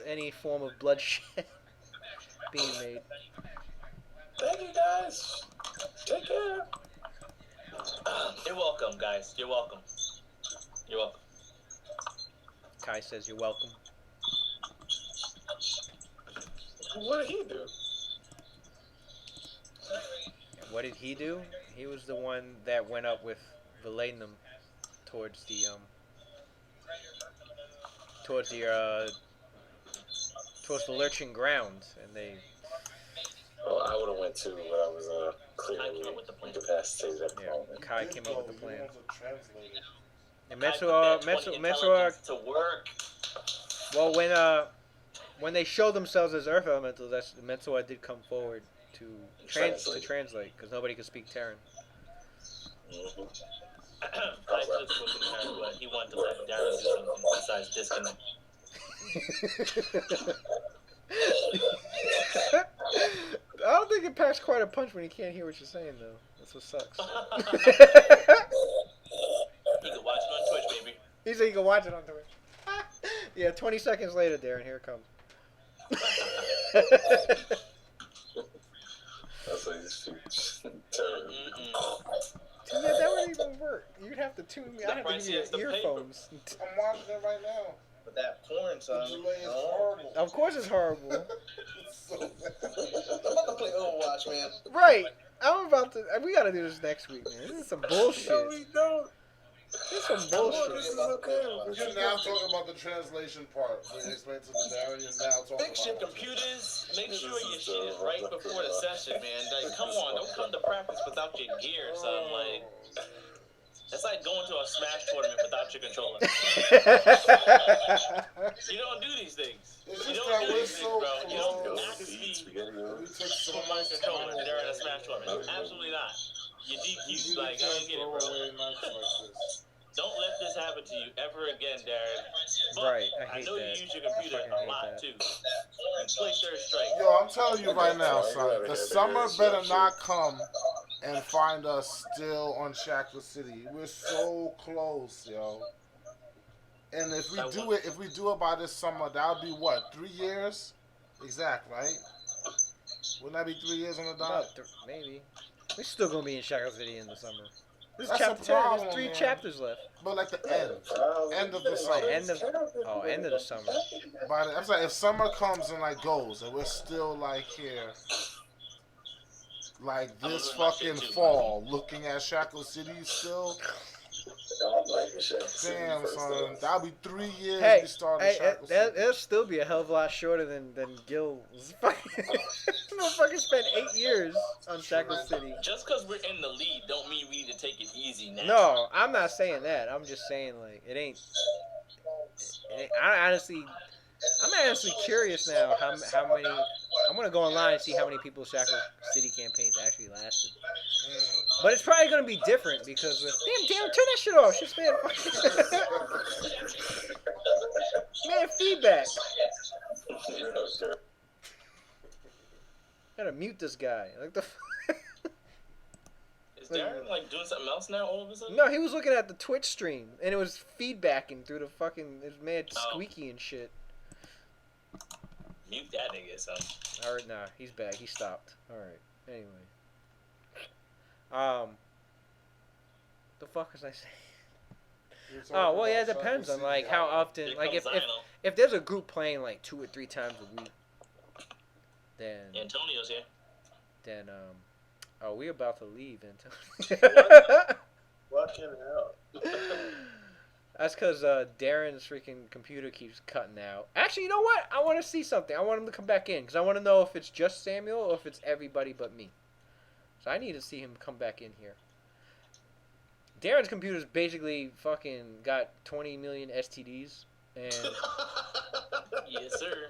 any form of bloodshed being made. Thank you guys. Take care. You're welcome, guys. You're welcome. You're welcome. Kai says you're welcome. What did he do? And what did he do? He was the one that went up with Valenum towards the lurching ground, and they. Oh, I would have went too, but I was clearly incapacitated at the Yeah, moment. Kai came up with the plan. And I put that 20 Metsuar. intelligence to work. Well, when they showed themselves as Earth Elementals, Metsuar did come forward to translate because nobody could speak Terran. Mm-hmm. I should have spoken Terran, but he wanted to let Darren do something besides disconnect. I don't think it packs quite a punch when he can't hear what you're saying, though. That's what sucks. You can watch it on Twitch, baby. He said you can watch it on Twitch. Yeah, 20 seconds later, Darren, here it comes. That's what he's terrible. Yeah, that wouldn't even work. You'd have to tune me. I'd have to give you earphones. I'm watching it right now. But that porn, son. The delay is horrible. Of course it's horrible. It's so bad. I'm about to play Overwatch, man. Right. I'm about to. We gotta do this next week, man. This is some bullshit. No, we don't. This is some This bullshit. is okay. You're now talking about the translation part. When you explain to the Darren, you're now talking Fix your about computers. Make sure your shit is right before the session, man. Like, come on, don't come to practice without your gear, son. Like, it's like going to a Smash tournament without your controller. You don't do these things. It's You just don't that do we're these things, so bro. You don't close. actively We took so put my much controller time. during a Smash tournament. Absolutely not. You DQ. Like, I don't get it, bro. Don't let this happen to you ever again, Darren. But Right, I hate know that. you use your computer I fucking a hate lot, that. too. You play Third Strike. Yo, I'm telling you right now, son. The summer better not come and find us still on Shackled City. We're so close, yo. And if we do it by this summer, that'll be what, 3 years? Exact, right? Wouldn't that be 3 years on the dot? Maybe. We're still gonna be in Shackle City in the summer. This is That's chapter a 10. problem, There's 3 man. chapters left. But like the end of the summer. End of the summer. I'm saying if summer comes and like goes, and we're still like here, like this fucking fall, looking at Shackle City still. Damn, son, that'll be 3 years Hey, we started Shackle City. it'll still be a hell of a lot shorter than Gil's. Motherfucker spent 8 years on Shackle City. Just because we're in the lead don't mean we need to take it easy now. No, I'm not saying that. I'm just saying like it ain't. I'm honestly curious now how many. I'm gonna go online and see how many people's Shackle City campaigns actually lasted. But it's probably gonna be different because with damn, turn that shit off. Shit's man, man, feedback. Gotta mute this guy. Like the. Is Darren like doing something else now all of a sudden? No, he was looking at the Twitch stream and it was feedbacking through the fucking. It was mad squeaky and shit. Mute that nigga, son. Alright, nah, he's back. He stopped. Alright. Anyway. The fuck was I saying? Oh, well, yeah, it depends on, like, how often, like, if there's a group playing, like, 2 or 3 times a week, then, Antonio's here. oh, we about to leave, Antonio. Fucking hell. That's because, Darren's freaking computer keeps cutting out. Actually, you know what? I want to see something. I want him to come back in, because I want to know if it's just Samuel or if it's everybody but me. So I need to see him come back in here. Darren's computer's basically fucking got 20 million STDs, and Yes, sir.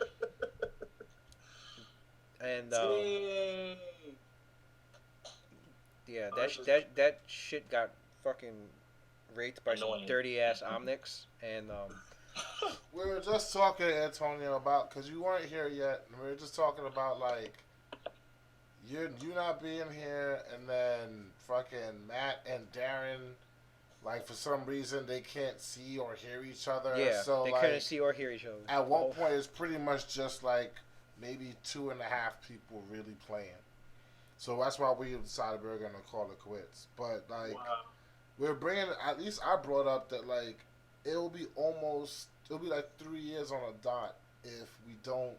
And Dang. yeah, that shit got fucking raped by some Annoying. dirty ass Omnics, and We were just talking, Antonio, about, because you weren't here yet, and we were just talking about, like, you not being here, and then fucking Matt and Darren, like, for some reason they can't see or hear each other. yeah, So, they like, couldn't see or hear each other. at one point it's pretty much just like maybe 2.5 people really playing. So that's why we decided we were gonna call it quits. But like, Wow. we're bringing. At least I brought up that like it'll be like 3 years on a dot if we don't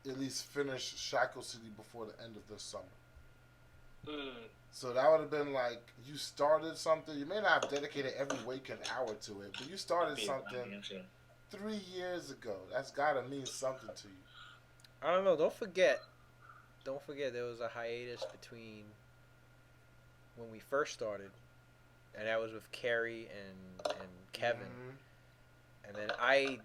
at least finish Shackled City before the end of this summer. So that would have been like, you started something. You may not have dedicated every waking hour to it, but you started something 3 years ago. That's gotta mean something to you. I don't know. Don't forget there was a hiatus between when we first started, and that was with Carrie and Kevin, and then I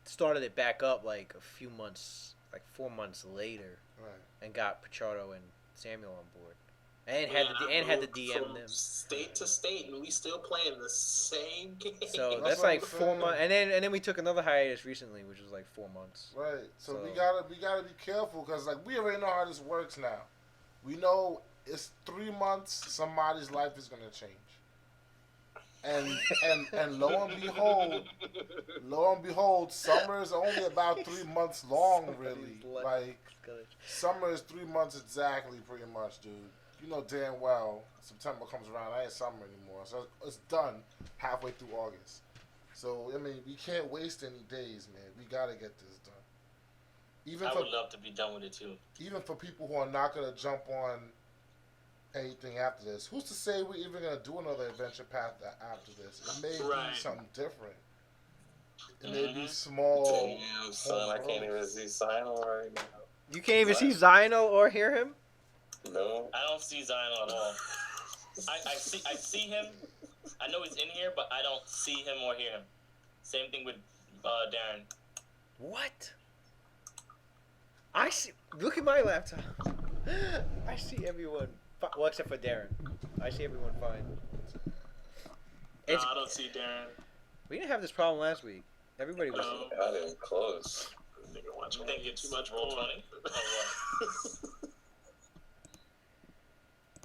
started it back up like a few months, like 4 months later, Right. and got Pichardo and Samuel on board, and had to DM from them. state to state, and we still playing the same game. So That's that's what like I'm 4 saying. months, and then we took another hiatus recently, which was like 4 months. Right. So, So- we gotta be careful, because like we already know how this works now. We know it's 3 months. Somebody's life is gonna change. And lo and behold, summer is only about 3 months long, really. Like, summer is 3 months exactly, pretty much, dude. You know damn well September comes around, I ain't summer anymore. So it's done halfway through August. So I mean, we can't waste any days, man. We gotta get this done. Even I for would love to be done with it too. even for people who are not gonna jump on anything after this, who's to say we're even gonna do another adventure path after this? It may Right. be something different. It may be Mhm. small. Damn, son, I can't even see Sino right now. You can't even see Zino or hear him. No. I don't see Zion at all. I see him. I know he's in here, but I don't see him or hear him. Same thing with Darren. What? I see. Look at my laptop. I see everyone. Well, except for Darren. I see everyone fine. No, I don't see Darren. We didn't have this problem last week. Everybody was. No. Not even close. Nigga, watch You think it's too much roll porn. 20? Or what?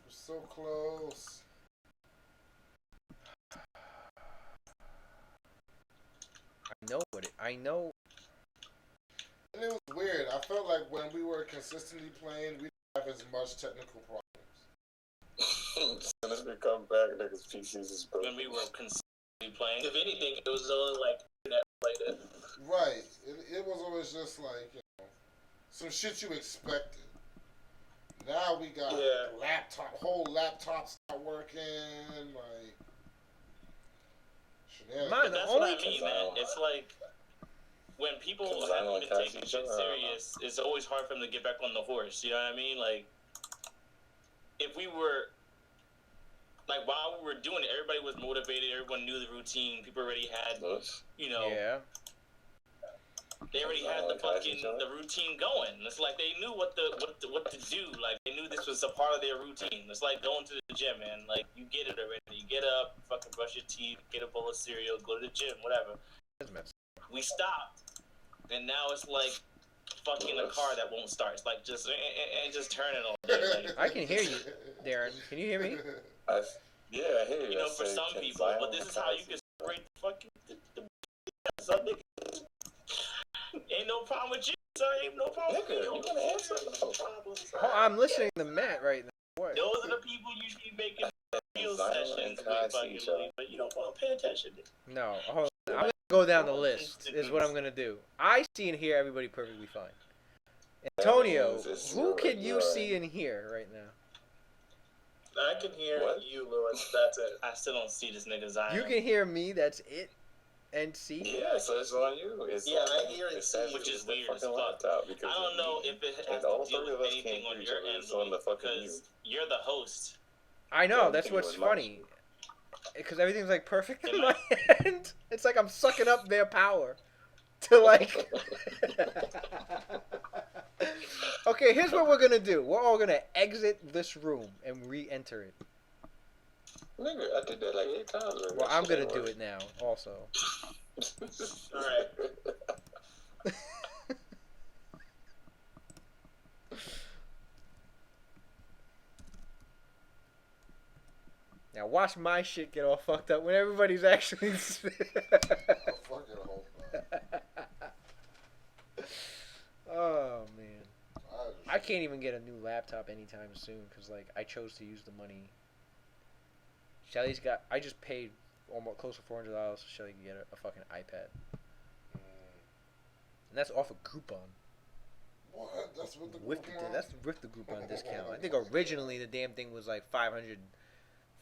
We're so close. I know. And it was weird. I felt like when we were consistently playing, we didn't have as much technical problems. As soon as we come back, niggas' PCs is broken. When we were consistently playing. If anything, it was only like that like that. Right. It was always just like, you know, some shit you expected. Now we got whole laptops not working, like shenanigans. Mine- But that's only what I mean, man. It's like when people Cause I haven't don't been catch taking each shit other. serious, it's always hard for them to get back on the horse. You know what I mean? Like, if we were, like, while we were doing it, everybody was motivated. Everyone knew the routine. People already had, you know, Yeah. they already had the routine going. It's like they knew what to do. Like they knew this was a part of their routine. It's like going to the gym, man. Like you get it already. You get up, fucking brush your teeth, get a bowl of cereal, go to the gym, whatever. We stopped, and now it's like fucking a car that won't start. It's like just turn it all day. Like, I can hear you, Darren. Can you hear me? Yeah, I hear you. you know, I for say, some can people, Zion but this is how you pass can separate the fucking some niggas. Ain't no problem with you, sir. Ain't no problem with Nigga, you. you gonna answer? No problem, sir. Oh, I'm listening to Matt right now. What? Those are the people you should be making real Zion sessions and with, Kai see fucking each other. Lee, but you don't want to pay attention. No. Hold on. I'm gonna go down the list. Is what I'm gonna do. I see and hear everybody perfectly fine. Antonio, It's who can you your- see and hear right now? I can hear What? you, Lewis. That's it. I still don't see this nigga Zion. You can hear me. That's it. And see. Yeah, so it's on you. It's Yeah, on I you. hear and It's see, on which you. is It's the weird as fucking fuck. laptop, because I don't know if it has all to deal three of with us anything can't on hear each your other. end, It's on the fucking because you're the host. I know. Yeah, That's it what's was my funny. Because everything's like perfect in Am my end. It's like I'm sucking up their power to like. Okay, here's what we're gonna do. We're all gonna exit this room and re-enter it. Nigga, I did that like 8 times. Already. Well, I'm gonna do it now, also. Alright. Now watch my shit get all fucked up when everybody's actually. I fucking hope not. Oh man, I I can't even get a new laptop anytime soon because like I chose to use the money. Shelly's got. I just paid almost close to $400 so Shelly can get a fucking iPad, and that's off of Groupon. What? That's with the With the, Groupon? that's with the Groupon discount. I think originally the damn thing was like $550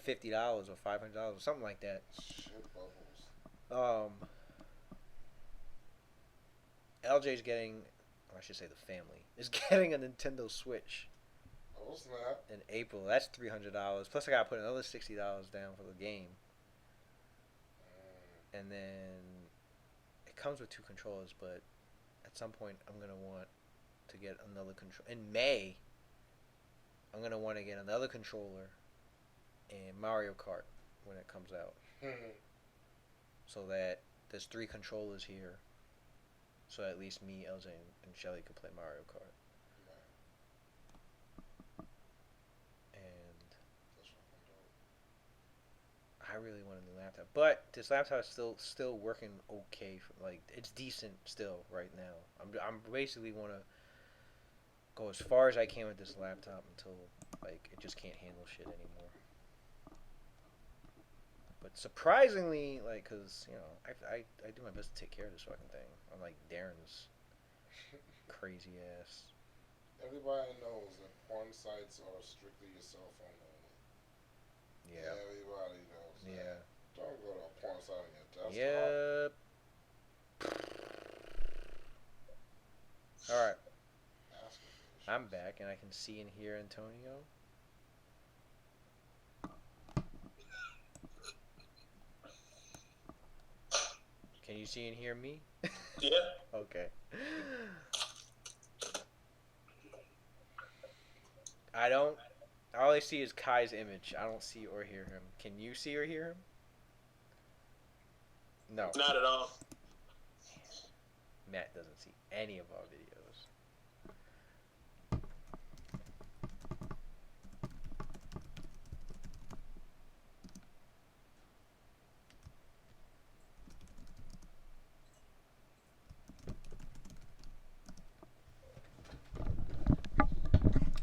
or $500 or something like that. Shit bubbles. LJ's getting, or I should say the family is getting a Nintendo Switch Oh snap. in April. That's $300. Plus I gotta put another $60 down for the game, and then it comes with 2 controllers. But at some point I'm gonna want to get another control in May. I'm gonna want to get another controller and Mario Kart when it comes out, so that there's 3 controllers here. So at least me, LJ, and Shelly could play Mario Kart. And That's fucking dope. I really want a new laptop, but this laptop is still working okay. Like it's decent still right now. I'm basically want to go as far as I can with this laptop until like it just can't handle shit anymore. But surprisingly, like, cause you know, I do my best to take care of this fucking thing. Unlike Darren's crazy ass. Everybody knows that porn sites are strictly your cell phone only. Yeah. Everybody knows that. Yeah. Don't go to a porn site on your desktop. Yep. All right. Ask them for your I'm shit. back and I can see and hear Antonio. Can you see and hear me? Yeah. Okay. I don't. All I see is Kai's image. I don't see or hear him. Can you see or hear him? No. Not at all. Matt doesn't see any of our videos.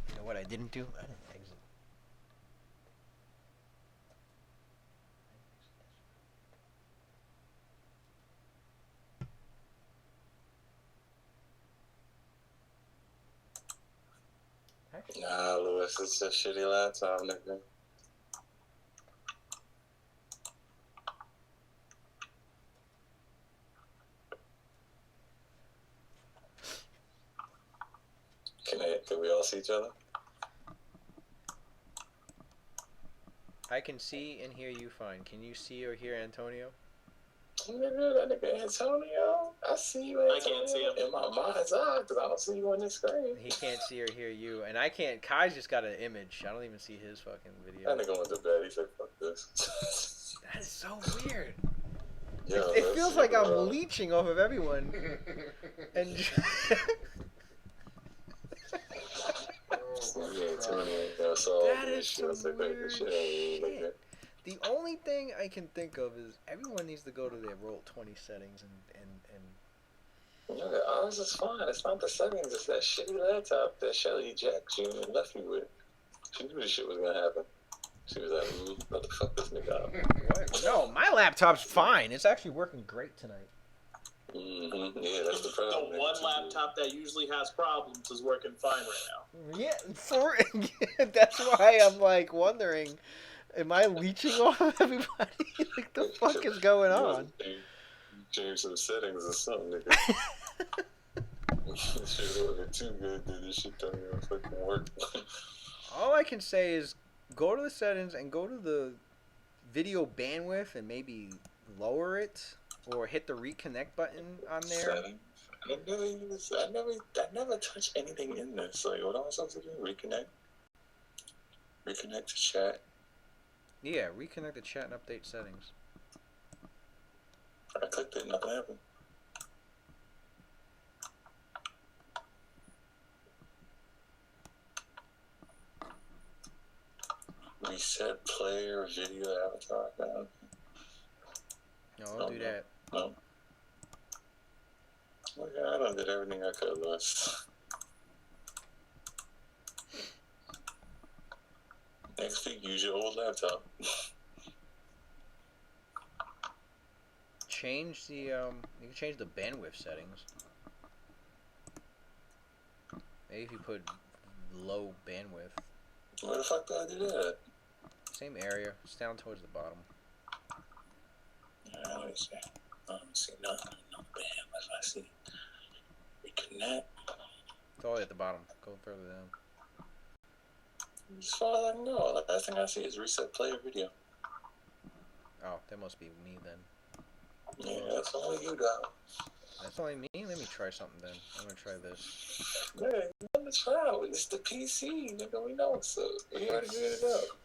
You know what I didn't do? I didn't exit. Nah, Lewis, it's a shitty laptop, nigga. Can we all see each other? I can see and hear you fine. Can you see or hear Antonio? Nigga, that nigga Antonio. I see you, Antonio. I can't see him. In my mind's eye, because I don't see you on this screen. He can't see or hear you, and I can't. Kai's just got an image. I don't even see his fucking video. That nigga went to bed. He said, fuck this. That is so weird. Yo, It that's feels like super I'm rough. leeching off of everyone. And Yeah, Antonio, so that is some shit. weird Shit ain't like shit. that. The only thing I can think of is everyone needs to go to their Roll 20 settings and Nigga, ours is fine. It's not the settings. It's that shitty laptop that Shelly Jack Jr. left me with. She knew this shit was gonna happen. She was like, what the fuck this nigga up? what? No, my laptop's fine. It's actually working great tonight. Mm-hmm. Yeah, that's the The problem. one laptop that usually has problems is working fine right now. Yeah, that's why I'm like wondering, am I leeching off of everybody? Like the fuck is going on? Change some settings or something, nigga. Shit looking too good, dude. This shit don't even fucking work. All I can say is go to the settings and go to the video bandwidth and maybe lower it or hit the reconnect button on there. Settings. I never touch anything in this. Like, what am I supposed to do? Reconnect? Reconnect to chat? Yeah, reconnect the chat and update settings. I clicked it, nothing happened. Reset player video avatar. No, don't do that. No. Oh, yeah, I done did everything I could, Lewis. Next week, use your old laptop. Change the you can change the bandwidth settings. Maybe if you put low bandwidth. Where the fuck did I do that? Same area. It's down towards the bottom. I don't see. I don't see nothing. No bandwidth. I see. Reconnect. It's all the way at the bottom. Go further down. As far as I know, the last thing I see is reset player video. Oh, that must be me then. Yeah, that's all you got. That's only me? Let me try something then. I'm gonna try this. Man, let me try out. It's the PC, nigga. We know what's up. We already figured it out.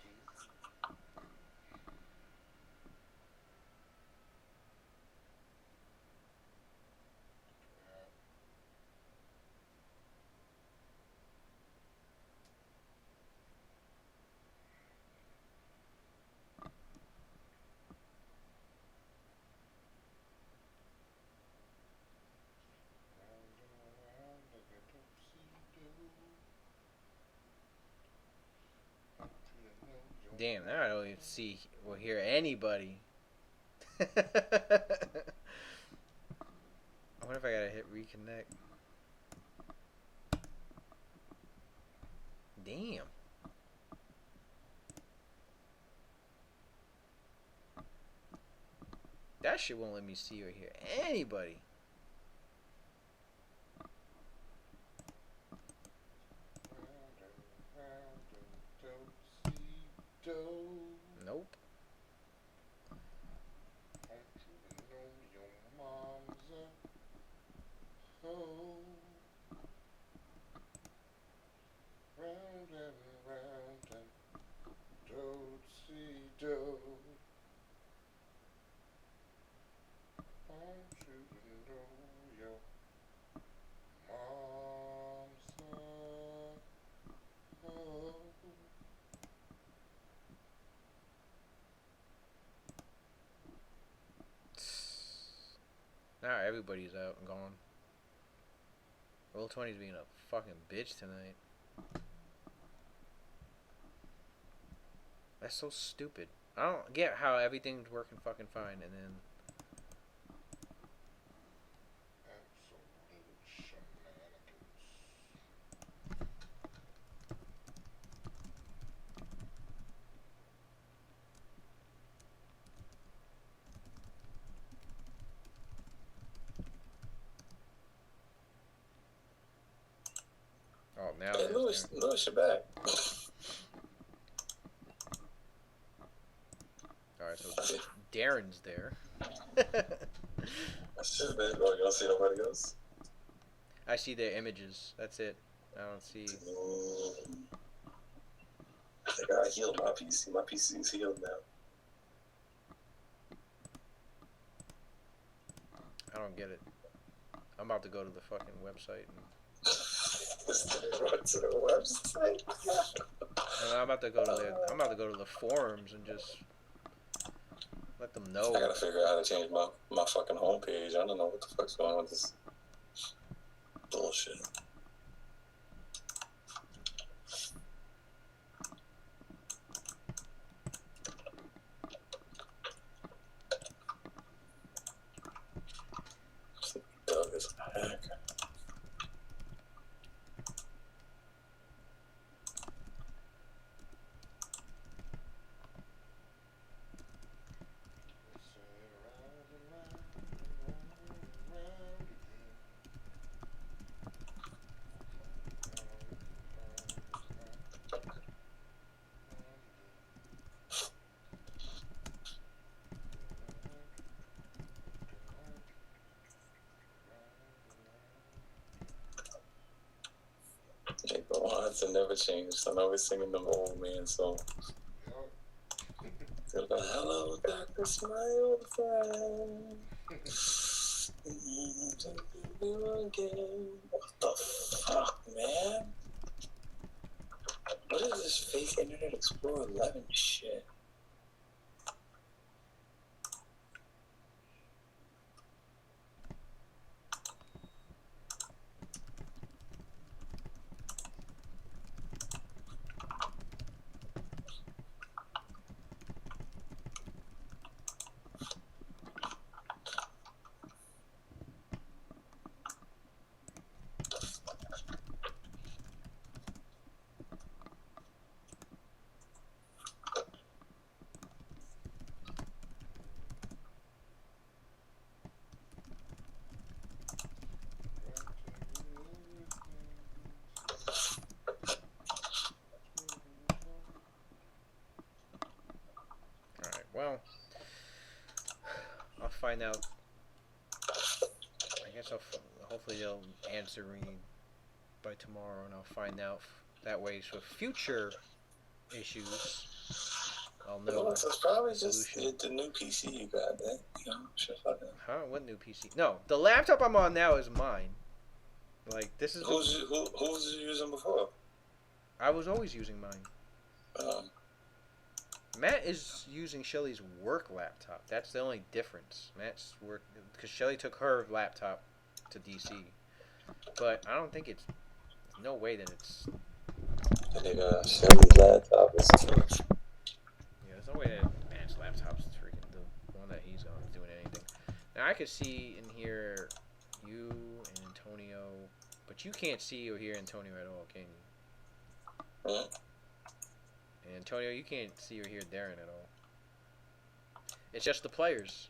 Damn, now I don't even see or hear anybody. I wonder if I gotta hit reconnect. Damn. That shit won't let me see or hear anybody. Nope. Round and round and do-see-do. Want you to know your mom's Now everybody's out and gone. Roll 20's being a fucking bitch tonight. That's so stupid. I don't get how everything's working fucking fine and then absolute shenanigans. oh now Hey, Lewis, you're back. Alright, so Darren's there. That's it, man. Oh, you don't see nobody else? I see their images. That's it. I don't see. I think I healed my PC. My PC is healed now. I don't get it. I'm about to go to the fucking website and Run to the website. I'm about to go to the forums and just let them know. I gotta figure out how to change my fucking homepage. I don't know what the fuck's going on with this bullshit. Doug is a hacker. to never change. I'm always singing them old man songs. They're like, hello, darkness, my old friend. Again. What the fuck, man? What is this fake Internet Explorer 11 shit? Alright, well, I'll find out. I guess hopefully they'll answer me by tomorrow, and I'll find out that way. So future issues, I'll know. Well, it's probably just the new PC you got, man. You know, shit like that. Huh? What new PC? No, the laptop I'm on now is mine. Like, this is... Who was you using before? I was always using mine. Matt is using Shelly's work laptop. That's the only difference. Matt's work... Because Shelly took her laptop to DC. But I don't think it's... There's no way that it's... I think Shelly's laptop is too. Yeah, there's no way that Matt's laptop's freaking the one that he's on is doing anything. Now, I could see and hear you and Antonio... But you can't see or hear Antonio at all, can you? Hmm? And Antonio, you can't see or hear Darren at all. It's just the players.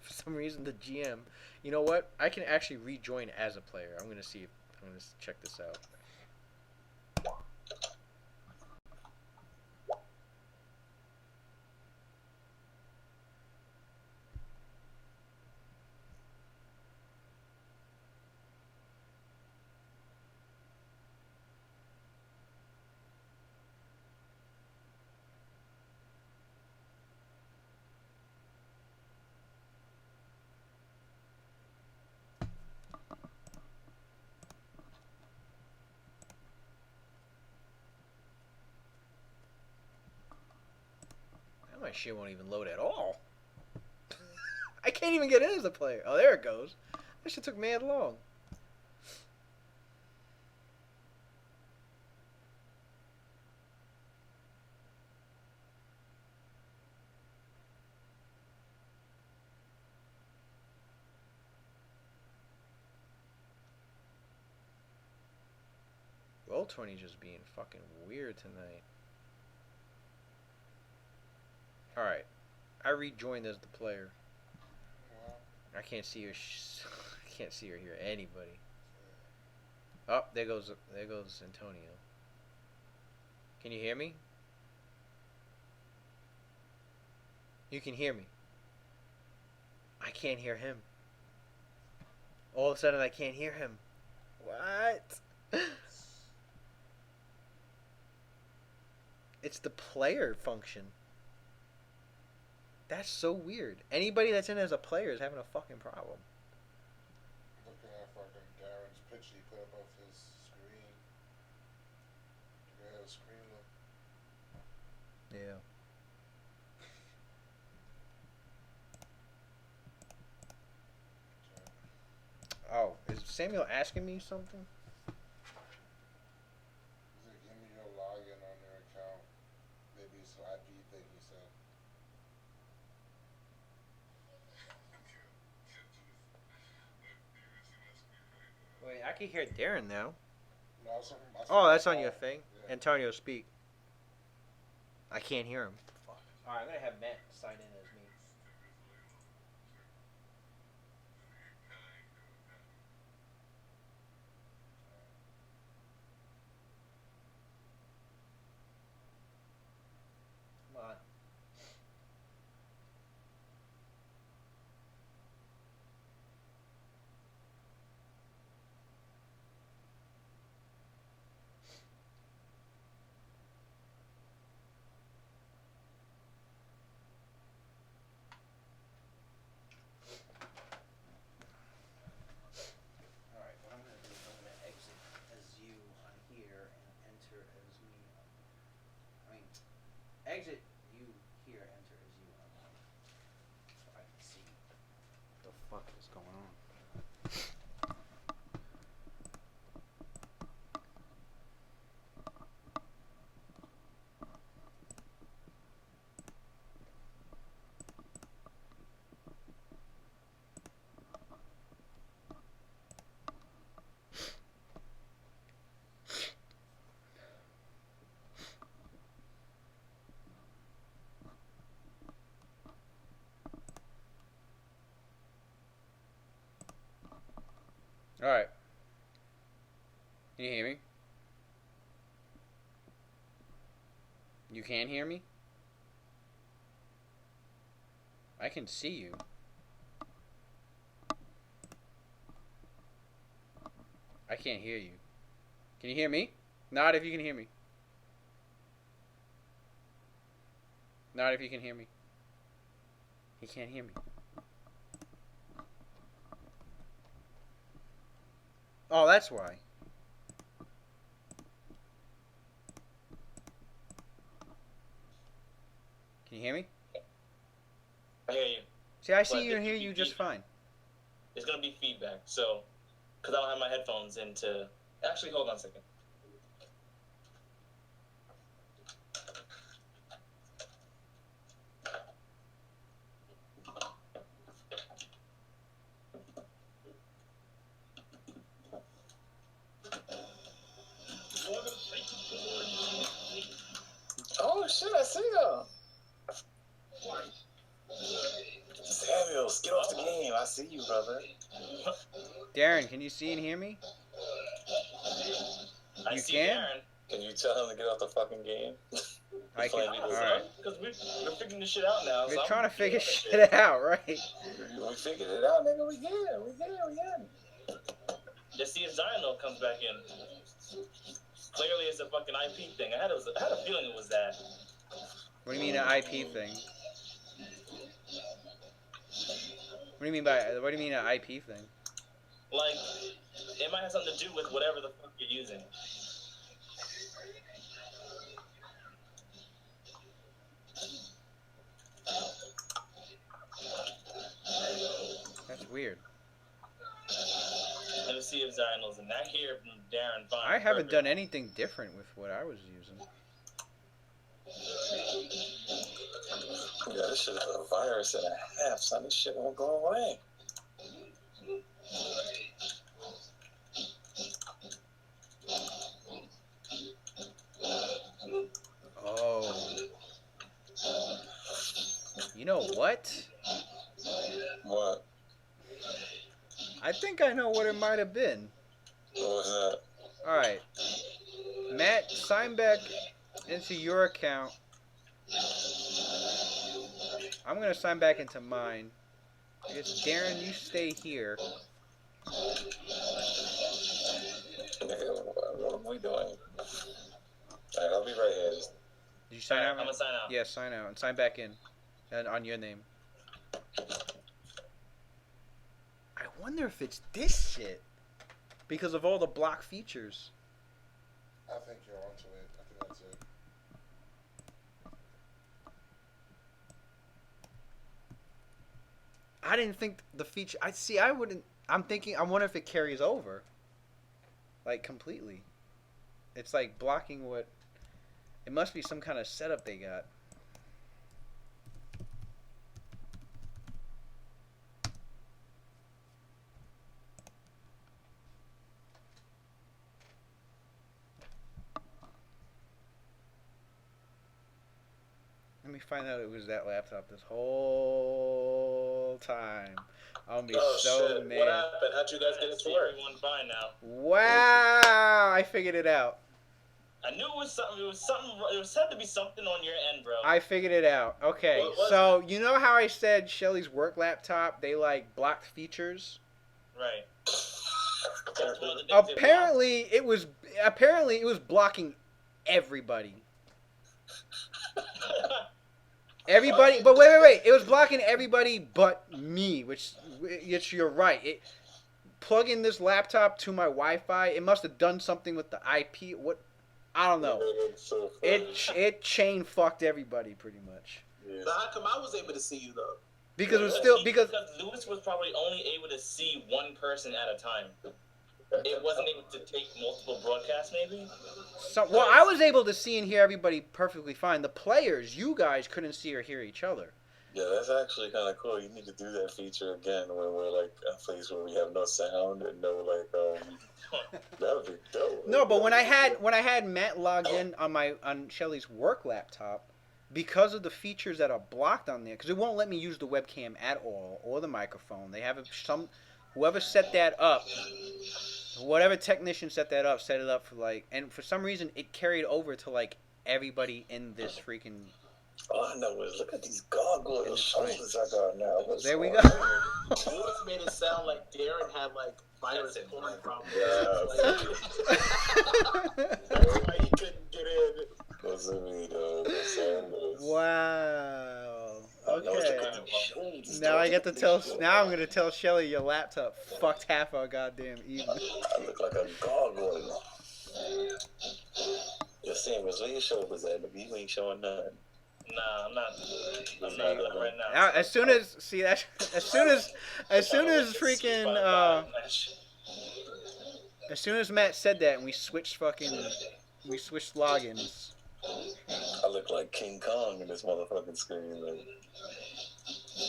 For some reason, the GM... You know what? I can actually rejoin as a player. I'm going to see if... I'm going to check this out. My shit won't even load at all. I can't even get in as a player. Oh, there it goes. That shit took mad long. Roll20 just being fucking weird tonight. Alright. I rejoined as the player. I can't see her. I can't see or hear anybody. Oh, there goes Antonio. Can you hear me? You can hear me. I can't hear him. All of a sudden, I can't hear him. What? It's the player function. That's so weird. Anybody that's in as a player is having a fucking problem. Looking at fucking Darren's picture he put up off his screen. Look at his screen look. Yeah. Oh, is Samuel asking me something? He's like, give me your login on your account. Maybe it's an IP thing, he said. Wait, I can hear Darren now. No, Oh, that's on your phone. thing? Yeah. Antonio, speak. I can't hear him. Fuck. Alright, I'm gonna have Matt sign in as me. Come on. You can't hear me? I can see you. I can't hear you. Can you hear me? Nod if you can hear me. Nod if you can hear me. He can't hear me. Oh, that's why. Can you hear me? I hear you. See, I see But you and if hear you you just feedback. fine. There's gonna be feedback, so because I don't have my headphones in to. Actually, hold on a second. Oh shit, I see them. Samuels, get off the game. I see you, brother. Darren, can you see and hear me? I You see can? Darren. Can you tell him to get off the fucking game? I can. Playing All video right. Because we're figuring this shit out now. We're so I'm trying to figure doing that shit out, right? We figured it out, nigga. We in. Just see if Zion comes back in. Clearly, it's a fucking IP thing. I had a feeling it was that. What do you mean an IP thing? What do you mean an IP thing? Like, it might have something to do with whatever the fuck you're using. That's weird. Let me see if Zion knows. And I hear from Darren fine. I haven't Perfect. done anything different with what I was using. Yeah, this shit is a virus and a half, son. This shit won't go away. Oh. You know what? What? I think I know what it might have been. What was that? Alright. Matt, sign back into your account. I'm going to sign back into mine. I guess, Darren, you stay here. Nigga, what are we doing? Alright, I'll be right here. Did you sign Alright, out? I'm gonna sign out. Yeah, sign out and sign back in. And on your name. I wonder if it's this shit. Because of all the block features. I think you're onto it. I think that's it. I didn't think the feature. I wouldn't. I'm thinking. I wonder if it carries over. Like completely. It's like blocking what. It must be some kind of setup they got. Let me find out it was that laptop this whole time. I'm gonna be so shit. mad. What happened? How'd you guys get it to See work? everyone fine now. Wow! I figured it out. I knew it was something. It was something. It was had to be something on your end, bro. I figured it out. Okay, What was so you know how I said Shelly's work laptop, they like blocked features? Right. That's one of the things they Apparently it was blocking everybody. Everybody, but wait. It was blocking everybody but me, which you're right. Plug in this laptop to my Wi-Fi. It must have done something with the IP. What? I don't know. So funny. It chain fucked everybody pretty much. Yeah. But how come I was able to see you though? Because it was still Because Lewis was probably only able to see one person at a time. It wasn't able to take multiple broadcasts, maybe. well, I was able to see and hear everybody perfectly fine. The players, you guys couldn't see or hear each other. Yeah, that's actually kind of cool. You need to do that feature again when we're like a place where we have no sound and no that would be dope. No, but when I had Matt log in on Shelly's work laptop, because of the features that are blocked on there, because it won't let me use the webcam at all or the microphone. They have whoever set that up, whatever technician set that up, set it up for and for some reason it carried over to everybody in this freaking. All I know is look at these gargoyle It's shoulders I got now. What's There we going go. on? Lewis made it sound like Darren had like virus porn problems. Yeah. That's why he couldn't get in. Wasn't me though. That's all. Wow. I know it's the Okay. kind of shoulders, Now though. I get to tell. Now I'm gonna tell Shelly your laptop fucked half our goddamn evening. I look like a gargoyle. Yo, Samuels, where your shoulders at? You ain't showing nothing. Nah, I'm not. I'm See, not right now. Now, as soon as freaking as soon as Matt said that and we switched logins. I look like King Kong in this motherfucking screen. Like,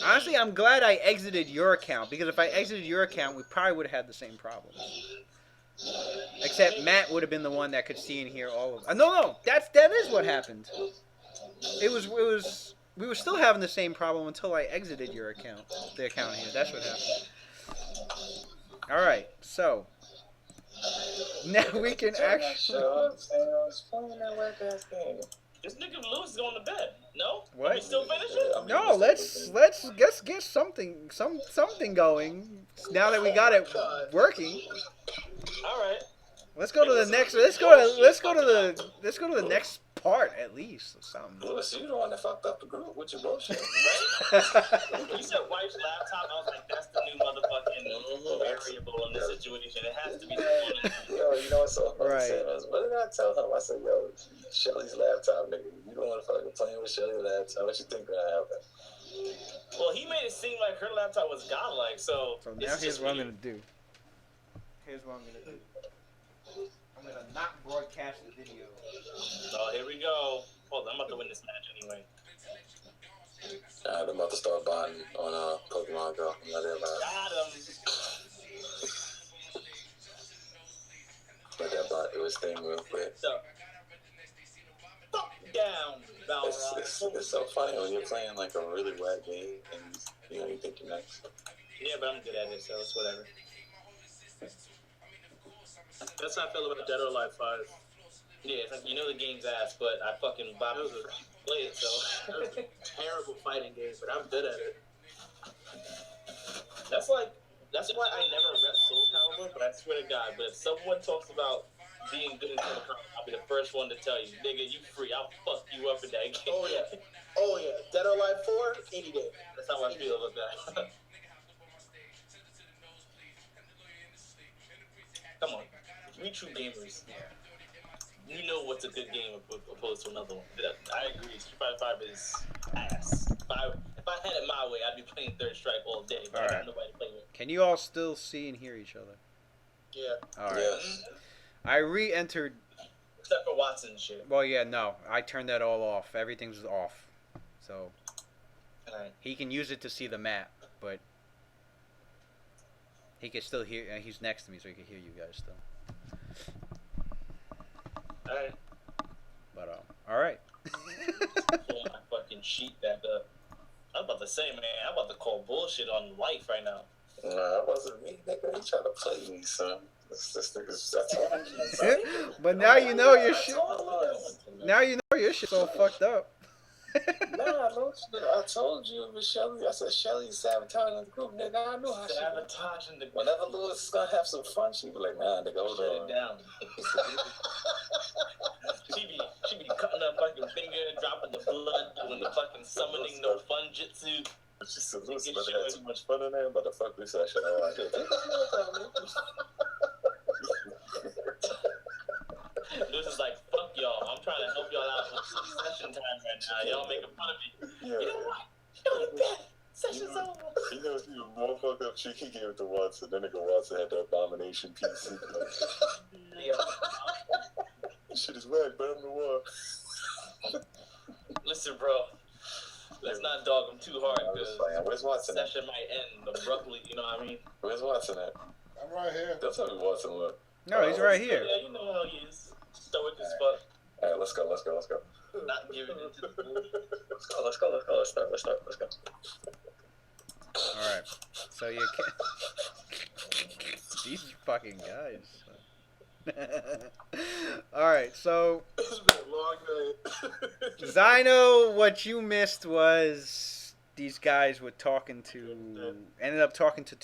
Honestly, I'm glad I exited your account because if I exited your account, we probably would have had the same problems. Except Matt would have been the one that could see and hear all of. No, that is what happened. It was. We were still having the same problem until I exited your account. The account here. That's what happened. All right, so now we can actually. This nigga Lewis is going to bed. No? What? Are we still finishing? No, let's get something going. Now that we got it working, All right. let's go to the next. Let's go to the next part at least or something. Lewis, you the one that fucked up the group with your bullshit. You said wife's laptop. I was like, that's the new motherfucking variable in this situation. It has to be the one. Yo, you know what's so funny? Right. What did I tell him? I said, yo, Shelly's laptop, nigga. You don't want to fucking playing with Shelly's laptop. What you think gonna happen? Well, he made it seem like her laptop was godlike, so. So now it's here's just what I'm me. gonna do. Here's what I'm gonna do. I'm gonna not broadcast the video. Oh, here we go. Hold on, I'm about to win this match anyway. I'm about to start buying on Pokemon Go. I'm not there, man. Got him. Let that bot do his thing real quick. So, fuck down, Balrog. It's so funny when you're playing like a really whack game and you think you're next. Yeah, but I'm good at it, so it's whatever. That's how I feel about Dead or Alive 5. Yeah, it's like, you know the game's ass, but I fucking bought it to play it, so. That was a terrible fighting game, but I'm good at it. That's why I never rep Soul Calibur, but I swear to God, but if someone talks about being good in Soul Calibur, I'll be the first one to tell you, nigga, you free, I'll fuck you up in that game. Oh yeah. Dead or Alive 4, any day. That's how I feel about that. Come on, we true gamers. You know what's a good game opposed to another one. I agree. Street Fighter 5 is ass. If I had it my way, I'd be playing Third Strike all day, but I got nobody to play with. Can you all still see and hear each other? Yeah. All right. Yes. I re-entered. Except for Watson and shit. Well, yeah, no, I turned that all off. Everything's off, so Alright. he can use it to see the map, but he can still hear. He's next to me, so he can hear you guys still. Alright. But all right. Pull my fucking sheet back up. I was about to say, man, I'm about to call bullshit on life right now. Nah, it wasn't me, nigga. He tried to play me, son. This nigga's that's all. But now you know your shit. Nah, Now you know your shit's all fucked up. I told you it was Shelly. I said Shelly's sabotaging the group, nigga. I knew how she. Sabotaging the Whenever Lewis is gonna have some fun, she be like, nah, nigga, hold shut on. it down. she be cutting her fucking finger, dropping the blood, doing the fucking summoning no fun jitsu. She said, Lewis about to have too much fun in there. I'm about to fuck this session. Oh, I did. This is like, fuck y'all. I'm trying to help y'all out with session time right now. Y'all making fun of me. Yeah. You know what? You bet. Session's over. You know, he was more fucked up shit. He gave it to Watson. Then nigga Watson had the abomination piece. Shit is whack, but I'm the one. Listen, bro. Let's not dog him too hard, because Where's Watson at? session might end abruptly, you know what I mean? Where's Watson at? I'm right here. Don't tell me Watson look. No, he's right here. Yeah, you know how he is. Stoic as fuck. Alright, let's go. Not giving it to the fool. Let's go. Let's start. All right. So you can. These fucking guys. All right. So It's been a long night. Zino, what you missed was these guys were talking to, ended up talking to two